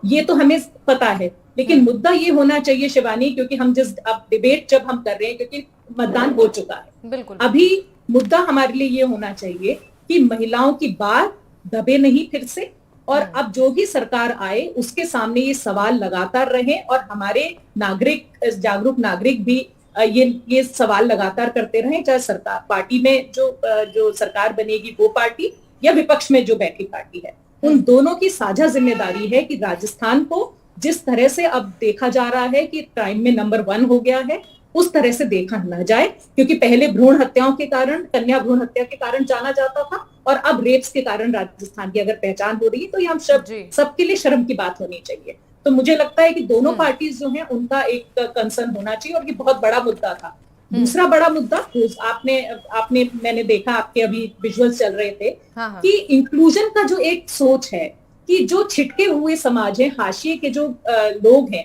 ये तो हमें पता है, लेकिन मुद्दा ये होना चाहिए शिवानी, क्योंकि हम अब डिबेट जब हम कर रहे हैं, क्योंकि मतदान हो चुका है, बिल्कुल अभी मुद्दा हमारे लिए ये होना चाहिए कि महिलाओं की बात दबे नहीं फिर से, और अब जो भी सरकार आए उसके सामने ये सवाल लगातार रहे, और हमारे नागरिक, जागरूक नागरिक भी ये सवाल लगातार करते रहे, चाहे सरकार पार्टी में जो सरकार बनेगी वो पार्टी, या विपक्ष में जो बैठी पार्टी है। उन दोनों की साझा जिम्मेदारी है कि राजस्थान को जिस तरह से अब देखा जा रहा है कि क्राइम में नंबर 1 हो गया है, उस तरह से देखा न जाए। क्योंकि पहले भ्रूण हत्याओं के कारण, कन्या भ्रूण हत्या के कारण जाना जाता था, और अब रेप्स के कारण राजस्थान की अगर पहचान हो रही है, तो ये हम सबके लिए शर्म की बात होनी चाहिए। तो मुझे लगता है कि दोनों पार्टीज जो हैं उनका एक कंसर्न होना चाहिए, और ये बहुत बड़ा मुद्दा था। दूसरा बड़ा मुद्दा, आपने मैंने देखा आपके अभी विजुअल्स चल रहे थे, कि इंक्लूजन का जो एक सोच है कि जो छिटके हुए समाज है, हाशिए के जो लोग हैं,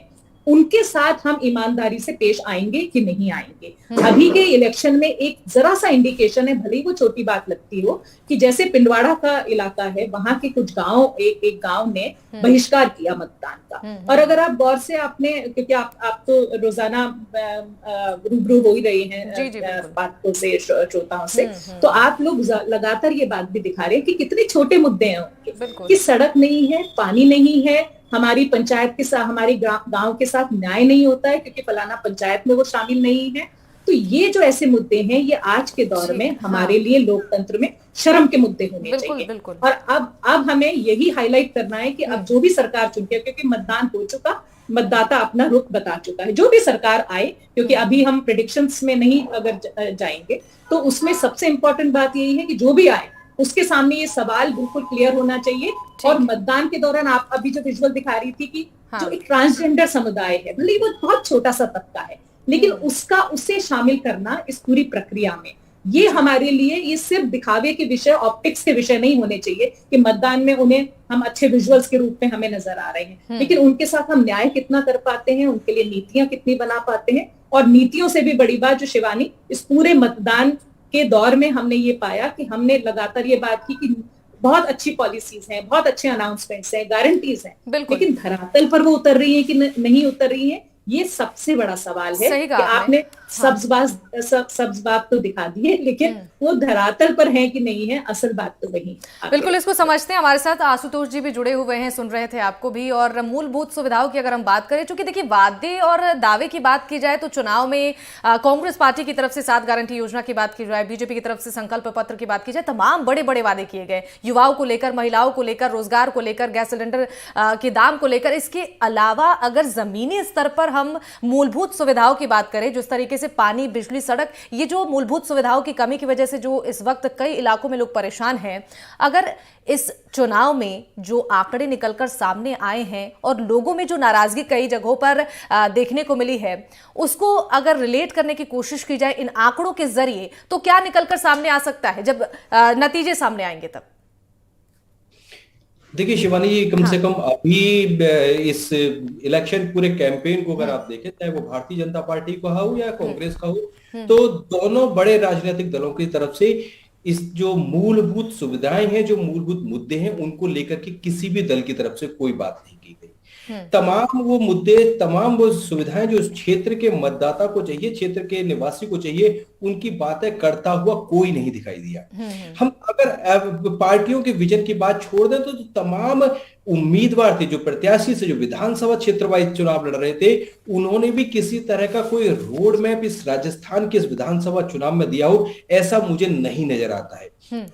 उनके साथ हम ईमानदारी से पेश आएंगे कि नहीं आएंगे। अभी के इलेक्शन में एक जरा सा इंडिकेशन है, भले ही वो छोटी बात लगती हो, कि जैसे पिंडवाड़ा का इलाका है, वहां के कुछ गांव, एक गांव ने बहिष्कार किया मतदान का। और अगर आप गौर से आपने, क्योंकि आप तो रोजाना रूबरू हो ही रहे हैं बातों से, श्रोताओं से, तो आप लोग लगातार ये बात भी दिखा रहे हैं कि कितने छोटे मुद्दे हैं उनके, कि सड़क नहीं है, पानी नहीं है, हमारी पंचायत के साथ, हमारी गांव के साथ न्याय नहीं होता है क्योंकि फलाना पंचायत में वो शामिल नहीं है। तो ये जो ऐसे मुद्दे हैं, ये आज के दौर में हमारे लिए लोकतंत्र में शर्म के मुद्दे होने चाहिए। और अब हमें यही हाईलाइट करना है कि अब जो भी सरकार चुनती है, क्योंकि मतदान हो चुका, मतदाता अपना रुख बता चुका है, जो भी सरकार आए, क्योंकि अभी हम प्रेडिक्शंस में नहीं अगर जाएंगे, तो उसमें सबसे इंपॉर्टेंट बात यही है कि जो भी आए उसके सामने ये सवाल बिल्कुल क्लियर होना चाहिए। और मतदान के दौरान आप अभी जो विजुअल दिखा रही थी कि जो एक ट्रांसजेंडर समुदाय है, भले वो बहुत छोटा सा तबका है, लेकिन उसे शामिल करना इस पूरी प्रक्रिया में, ये हमारे लिए, ये सिर्फ दिखावे के विषय, ऑप्टिक्स के विषय नहीं होने चाहिए कि मतदान में उन्हें हम अच्छे विजुअल्स के रूप में हमें नजर आ रहे हैं, लेकिन उनके साथ हम न्याय कितना कर पाते हैं, उनके लिए नीतियां कितनी बना पाते हैं। और नीतियों से भी बड़ी बात जो शिवानी, इस पूरे मतदान के दौर में हमने ये पाया कि हमने लगातार ये बात की कि बहुत अच्छी पॉलिसीज हैं, बहुत अच्छे अनाउंसमेंट्स हैं, गारंटीज हैं, लेकिन धरातल पर वो उतर रही है कि नहीं उतर रही है, ये सबसे बड़ा सवाल है। कि आपने सब्ज बात तो दिखा दी है, लेकिन वो धरातल पर है कि नहीं है, असल बात तो वही। बिल्कुल, इसको समझते हैं। हमारे साथ आशुतोष जी भी जुड़े हुए हैं, सुन रहे थे आपको भी। और मूलभूत सुविधाओं की अगर हम बात करें, चूंकि देखिए वादे और दावे की बात की जाए तो चुनाव में कांग्रेस पार्टी की तरफ से 7 गारंटी योजना की बात की जाए, बीजेपी की तरफ से संकल्प पत्र की बात की जाए, तमाम बड़े बड़े वादे किए गए, युवाओं को लेकर, महिलाओं को लेकर, रोजगार को लेकर, गैस सिलेंडर के दाम को लेकर। इसके अलावा अगर जमीनी स्तर पर हम मूलभूत सुविधाओं की बात करें, जिस तरीके से पानी, बिजली, सड़क, ये जो मूलभूत सुविधाओं की कमी की वजह से जो इस वक्त कई इलाकों में लोग परेशान हैं, अगर इस चुनाव में जो आंकड़े निकलकर सामने आए हैं और लोगों में जो नाराजगी कई जगहों पर देखने को मिली है, उसको अगर रिलेट करने की कोशिश की जाए इन आंकड़ों के जरिए, तो क्या निकलकर सामने आ सकता है जब नतीजे सामने आएंगे तब? देखिए शिवानी जी, कम से कम अभी इस इलेक्शन पूरे कैंपेन को अगर आप देखें, चाहे वो भारतीय जनता पार्टी का हो या कांग्रेस का हो, तो दोनों बड़े राजनीतिक दलों की तरफ से इस जो मूलभूत सुविधाएं हैं, जो मूलभूत मुद्दे हैं, उनको लेकर के किसी भी दल की तरफ से कोई बात नहीं की गई। तमाम वो मुद्दे, तमाम वो सुविधाएं जो इस क्षेत्र के मतदाता को चाहिए, क्षेत्र के निवासी को चाहिए, उनकी बातें करता हुआ कोई नहीं दिखाई दिया। हम अगर पार्टियों के विजन की बात छोड़ दें तो तमाम उम्मीदवार थे, जो प्रत्याशी से जो विधानसभा क्षेत्र वाइज चुनाव लड़ रहे थे, उन्होंने भी किसी तरह का कोई रोड मैप इस राजस्थान के इस विधानसभा चुनाव में दिया हो, ऐसा मुझे नहीं नजर आता है।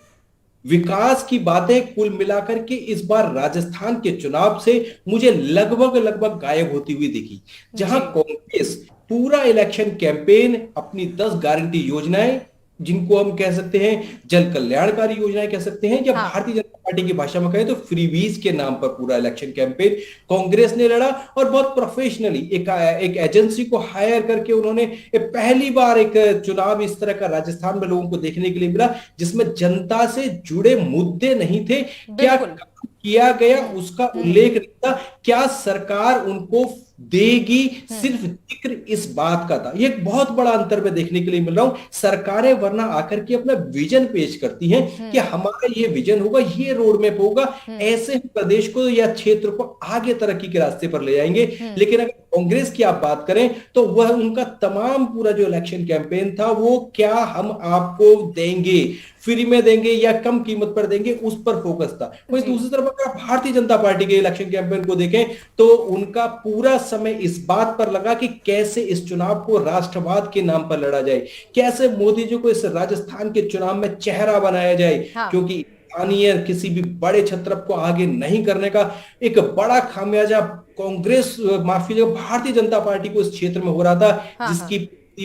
विकास की बातें कुल मिलाकर के इस बार राजस्थान के चुनाव से मुझे लगभग गायब होती हुई दिखी। जहां कांग्रेस पूरा इलेक्शन कैंपेन अपनी 10 गारंटी योजनाएं, जिनको हम कह सकते हैं जन कल्याणकारी योजनाएं कह सकते हैं, या भारतीय जनता पार्टी की भाषा में कहें तो फ्रीबीज के नाम पर पूरा इलेक्शन कैंपेन कांग्रेस ने लड़ा। और बहुत प्रोफेशनली एक एजेंसी को हायर करके उन्होंने पहली बार एक चुनाव इस तरह का राजस्थान में लोगों को देखने के लिए मिला, जिसमें जनता से जुड़े मुद्दे नहीं थे, क्या किया गया उसका उल्लेख नहीं था, क्या सरकार उनको देगी, सिर्फ जिक्र इस बात का था। ये एक बहुत बड़ा अंतर मैं देखने के लिए मिल रहा हूं। सरकारें वरना आकर के अपना विजन पेश करती हैं कि हमारा ये विजन होगा, ये रोड मैप होगा, ऐसे प्रदेश को या क्षेत्र को आगे तरक्की के रास्ते पर ले जाएंगे। लेकिन अगर कांग्रेस की आप बात करें तो वह उनका तमाम पूरा जो इलेक्शन कैंपेन था, वो क्या हम आपको देंगे, फ्री में देंगे या कम कीमत पर देंगे, उस पर फोकस था। वहीं दूसरी तरफ अगर आप भारतीय जनता पार्टी के इलेक्शन कैंपेन को देखें तो उनका पूरा समय इस बात पर लगा कि कैसे इस चुनाव को राष्ट्रवाद के नाम पर लड़ा जाए, कैसे मोदी जी को इस राजस्थान के चुनाव में चेहरा बनाया जाए। क्योंकि स्थानीय किसी भी बड़े छत्रप को आगे नहीं करने का एक बड़ा खामियाजा कांग्रेस, माफ कीजिएगा, भारतीय जनता पार्टी को इस क्षेत्र में हो रहा था, जिसकी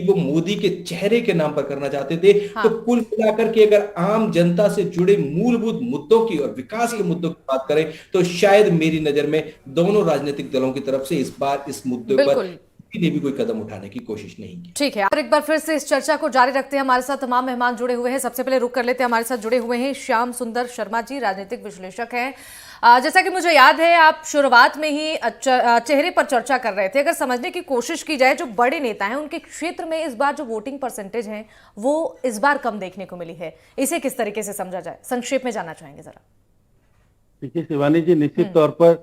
वो मोदी के चेहरे के नाम पर करना चाहते थे। तो कुल मिलाकर के अगर आम जनता से जुड़े मूलभूत मुद्दों की और विकास के मुद्दों की बात करें तो शायद मेरी नजर में दोनों राजनीतिक दलों की तरफ से इस बार इस मुद्दे पर ने भी कोई कदम उठाने की कोशिश नहीं की। ठीक है, और एक बार फिर से इस चर्चा को जारी रखते हैं। हमारे साथ तमाम मेहमान जुड़े हुए हैं। सबसे पहले रुक कर लेते हैं, हमारे साथ जुड़े हुए हैं श्याम सुंदर शर्मा जी, राजनीतिक विश्लेषक हैं। जैसा कि मुझे याद है, आप शुरुआत में ही चेहरे पर चर्चा कर रहे थे। अगर समझने की कोशिश की जाए, जो बड़े नेता हैं उनके क्षेत्र में इस बार जो वोटिंग परसेंटेज है वो इस बार कम देखने को मिली है, इसे किस तरीके से समझा जाए, संक्षेप में जानना चाहेंगे जरा। देखिए शिवानी जी, निश्चित तौर पर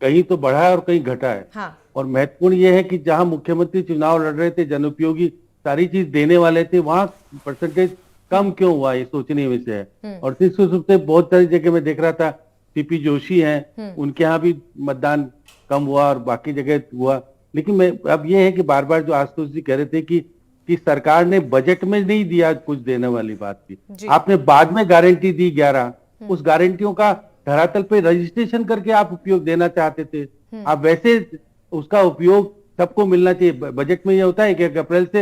कहीं तो बढ़ा है और कहीं घटा है। हाँ। और महत्वपूर्ण ये है कि जहां मुख्यमंत्री चुनाव लड़ रहे थे, जनोपयोगी सारी चीज देने वाले थे, वहां परसेंटेज कम क्यों हुआ, ये सोचने विषय है। और निश्चित रूप से बहुत सारी जगह में देख रहा था, सीपी जोशी हैं, उनके यहाँ भी मतदान कम हुआ और बाकी जगह हुआ। लेकिन मैं अब ये है कि बार बार जो आशुतोष जी कह रहे थे कि सरकार ने बजट में नहीं दिया कुछ देने वाली बात थी, आपने बाद में गारंटी दी 11, उस गारंटियों का धरातल पे रजिस्ट्रेशन करके आप उपयोग देना चाहते थे। आप वैसे उसका उपयोग सबको मिलना चाहिए। बजट में ये होता है कि 1 अप्रैल से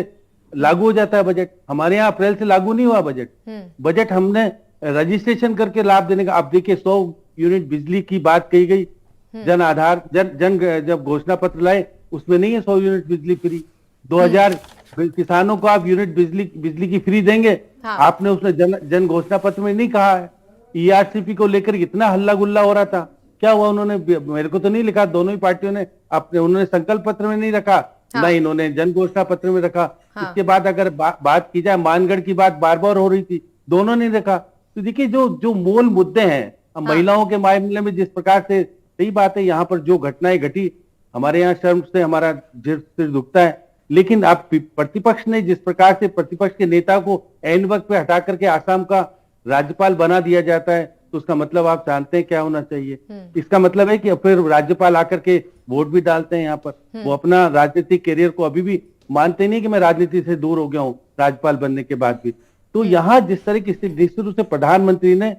लागू हो जाता है बजट, हमारे यहाँ अप्रैल से लागू नहीं हुआ बजट हमने रजिस्ट्रेशन करके लाभ देने का। आप देखिए 100 यूनिट बिजली की बात कही गई, जन आधार जन जब घोषणा पत्र लाए उसमें नहीं है 100 यूनिट बिजली फ्री। 2000 किसानों को आप यूनिट बिजली की फ्री देंगे, आपने उसमें जन घोषणा पत्र में नहीं कहा है। ईआरसीपी को लेकर इतना हल्ला गुल्ला हो रहा था, क्या हुआ, उन्होंने मेरे को तो नहीं लिखा, दोनों ही पार्टियों ने अपने, उन्होंने संकल्प पत्र में नहीं रखा, ना इन्होंने जन घोषणा पत्र में रखा। इसके बाद अगर बात की जाए, मानगढ़ की बात बार बार हो रही थी, दोनों ने रखा। तो देखिए जो मूल मुद्दे हैं, महिलाओं के मामले में जिस प्रकार से, सही बात है, यहाँ पर जो घटनाएं घटी, हमारे यहाँ शर्म से हमारा सिर दुखता है। लेकिन आप प्रतिपक्ष ने जिस प्रकार से प्रतिपक्ष के नेता को ऐन वक्त पे हटा करके आसाम का राज्यपाल बना दिया जाता है, तो उसका मतलब आप जानते हैं क्या होना चाहिए। इसका मतलब है कि फिर राज्यपाल आकर के वोट भी डालते हैं यहाँ पर, वो अपना राजनीतिक करियर को अभी भी मानते नहीं कि मैं राजनीति से दूर हो गया हूँ राज्यपाल बनने के बाद भी। तो यहाँ जिस तरह की निश्चित रूप से प्रधानमंत्री ने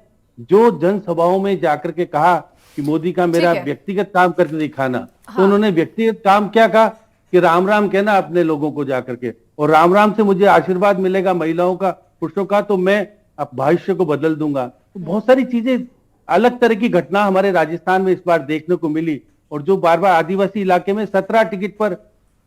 जो जनसभाओं में जाकर के कहा कि मोदी का मेरा व्यक्तिगत काम करके दिखाना, तो उन्होंने व्यक्तिगत काम क्या कहा कि राम राम कहना अपने लोगों को जाकर के, और राम राम से मुझे आशीर्वाद मिलेगा महिलाओं का, पुरुषों का, तो मैं अब भविष्य को बदल दूंगा। तो बहुत सारी चीजें, अलग तरह की घटना हमारे राजस्थान में इस बार देखने को मिली। और जो बार बार आदिवासी इलाके में 17 टिकट पर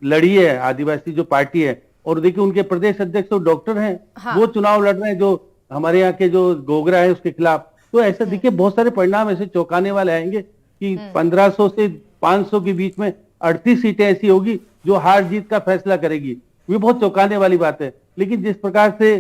लड़ी है आदिवासी जो पार्टी है, और देखिए उनके प्रदेश अध्यक्ष तो डॉक्टर हैं, वो चुनाव लड़ रहे हैं जो हमारे यहाँ के जो गोगरा है उसके खिलाफ। तो ऐसा देखिए बहुत सारे परिणाम ऐसे चौंकाने वाले आएंगे कि 1500 से 500 के बीच में 38 सीटें ऐसी होगी जो हार जीत का फैसला करेगी। ये बहुत चौंकाने वाली बात है। लेकिन जिस प्रकार से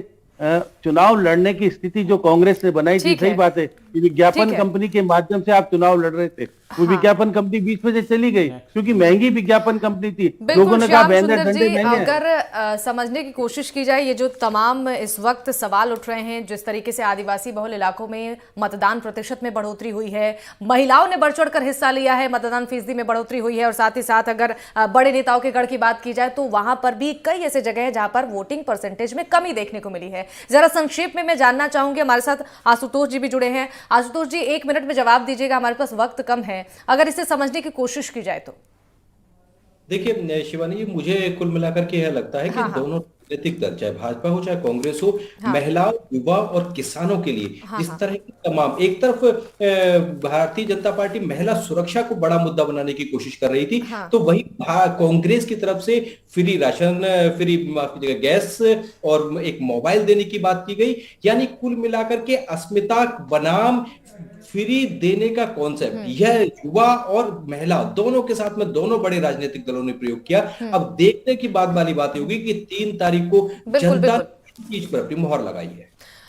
चुनाव लड़ने की स्थिति जो कांग्रेस ने बनाई थी, सही बात है कि विज्ञापन कंपनी के माध्यम से आप चुनाव लड़ रहे थे, वो विज्ञापन कंपनी बीच में से चली गई क्योंकि महंगी विज्ञापन कंपनी थी। लोगों ने कहा बैनर डंडे महंगे हैं। अगर समझने की कोशिश की जाए, ये जो तमाम इस वक्त सवाल उठ रहे हैं, जिस तरीके से आदिवासी बहुल इलाकों में मतदान प्रतिशत में बढ़ोतरी हुई है, महिलाओं ने बढ़ चढ़कर हिस्सा लिया है, मतदान फीसदी में बढ़ोतरी हुई है, और साथ ही साथ अगर बड़े नेताओं के गढ़ की बात की जाए तो वहां पर भी कई ऐसे जगह है जहां पर वोटिंग परसेंटेज में कमी देखने को मिली है। जरा संक्षेप में मैं जानना चाहूंगी, हमारे साथ आशुतोष जी भी जुड़े हैं। आशुतोष जी, 1 मिनट में जवाब दीजिएगा, हमारे पास वक्त कम है। अगर इसे समझने की कोशिश की जाए तो देखिए शिवानी जी, मुझे कुल मिलाकर के यह लगता है कि दोनों राजनीतिक दल, चाहे भाजपा हो चाहे कांग्रेस हो, महिलाओं, युवा और किसानों के लिए इस तरह की तमाम, एक तरफ भारतीय जनता पार्टी महिला सुरक्षा को बड़ा मुद्दा बनाने की कोशिश कर रही थी, तो वही कांग्रेस की तरफ से फ्री राशन, फ्री गैस और एक मोबाइल देने की बात की गई। यानी कुल मिलाकर के अस्मिता बनाम फ्री देने का कॉन्सेप्ट यह युवा और महिला दोनों के साथ में दोनों बड़े राजनीतिक दलों ने प्रयोग किया। अब देखने की बाद वाली बात होगी कि 3 तारीख को जनता चीज पर अपनी मुहर लगाई है।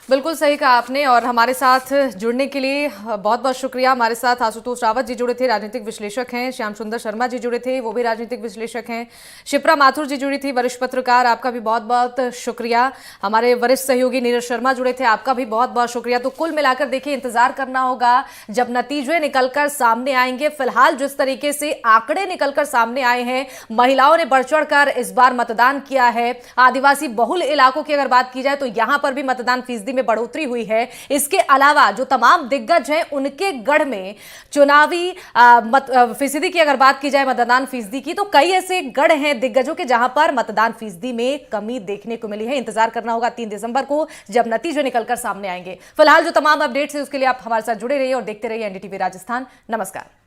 बिल्कुल सही कहा आपने, और हमारे साथ जुड़ने के लिए बहुत बहुत शुक्रिया। हमारे साथ आशुतोष रावत जी जुड़े थे, राजनीतिक विश्लेषक हैं। श्याम सुंदर शर्मा जी जुड़े थे, वो भी राजनीतिक विश्लेषक हैं। शिप्रा माथुर जी जुड़ी थी, वरिष्ठ पत्रकार, आपका भी बहुत बहुत शुक्रिया। हमारे वरिष्ठ सहयोगी नीरज शर्मा जुड़े थे, आपका भी बहुत बहुत शुक्रिया। तो कुल मिलाकर देखिए, इंतजार करना होगा जब नतीजे निकलकर सामने आएंगे। फिलहाल जिस तरीके से आंकड़े निकलकर सामने आए हैं, महिलाओं ने बढ़ चढ़कर इस बार मतदान किया है। आदिवासी बहुल इलाकों की अगर बात की जाए तो यहां पर भी मतदान फीसदी बढ़ोतरी हुई है। इसके अलावा जो तमाम दिग्गज हैं उनके गढ़ में चुनावी फीसदी की अगर बात की जाए, मतदान फीसदी की, तो कई ऐसे गढ़ हैं दिग्गजों के जहां पर मतदान फीसदी में कमी देखने को मिली है। इंतजार करना होगा 3 दिसंबर को जब नतीजे निकलकर सामने आएंगे। फिलहाल जो तमाम अपडेट्स है उसके लिए आप हमारे साथ जुड़े रहिए और देखते रहिए एनडीटीवी राजस्थान। नमस्कार।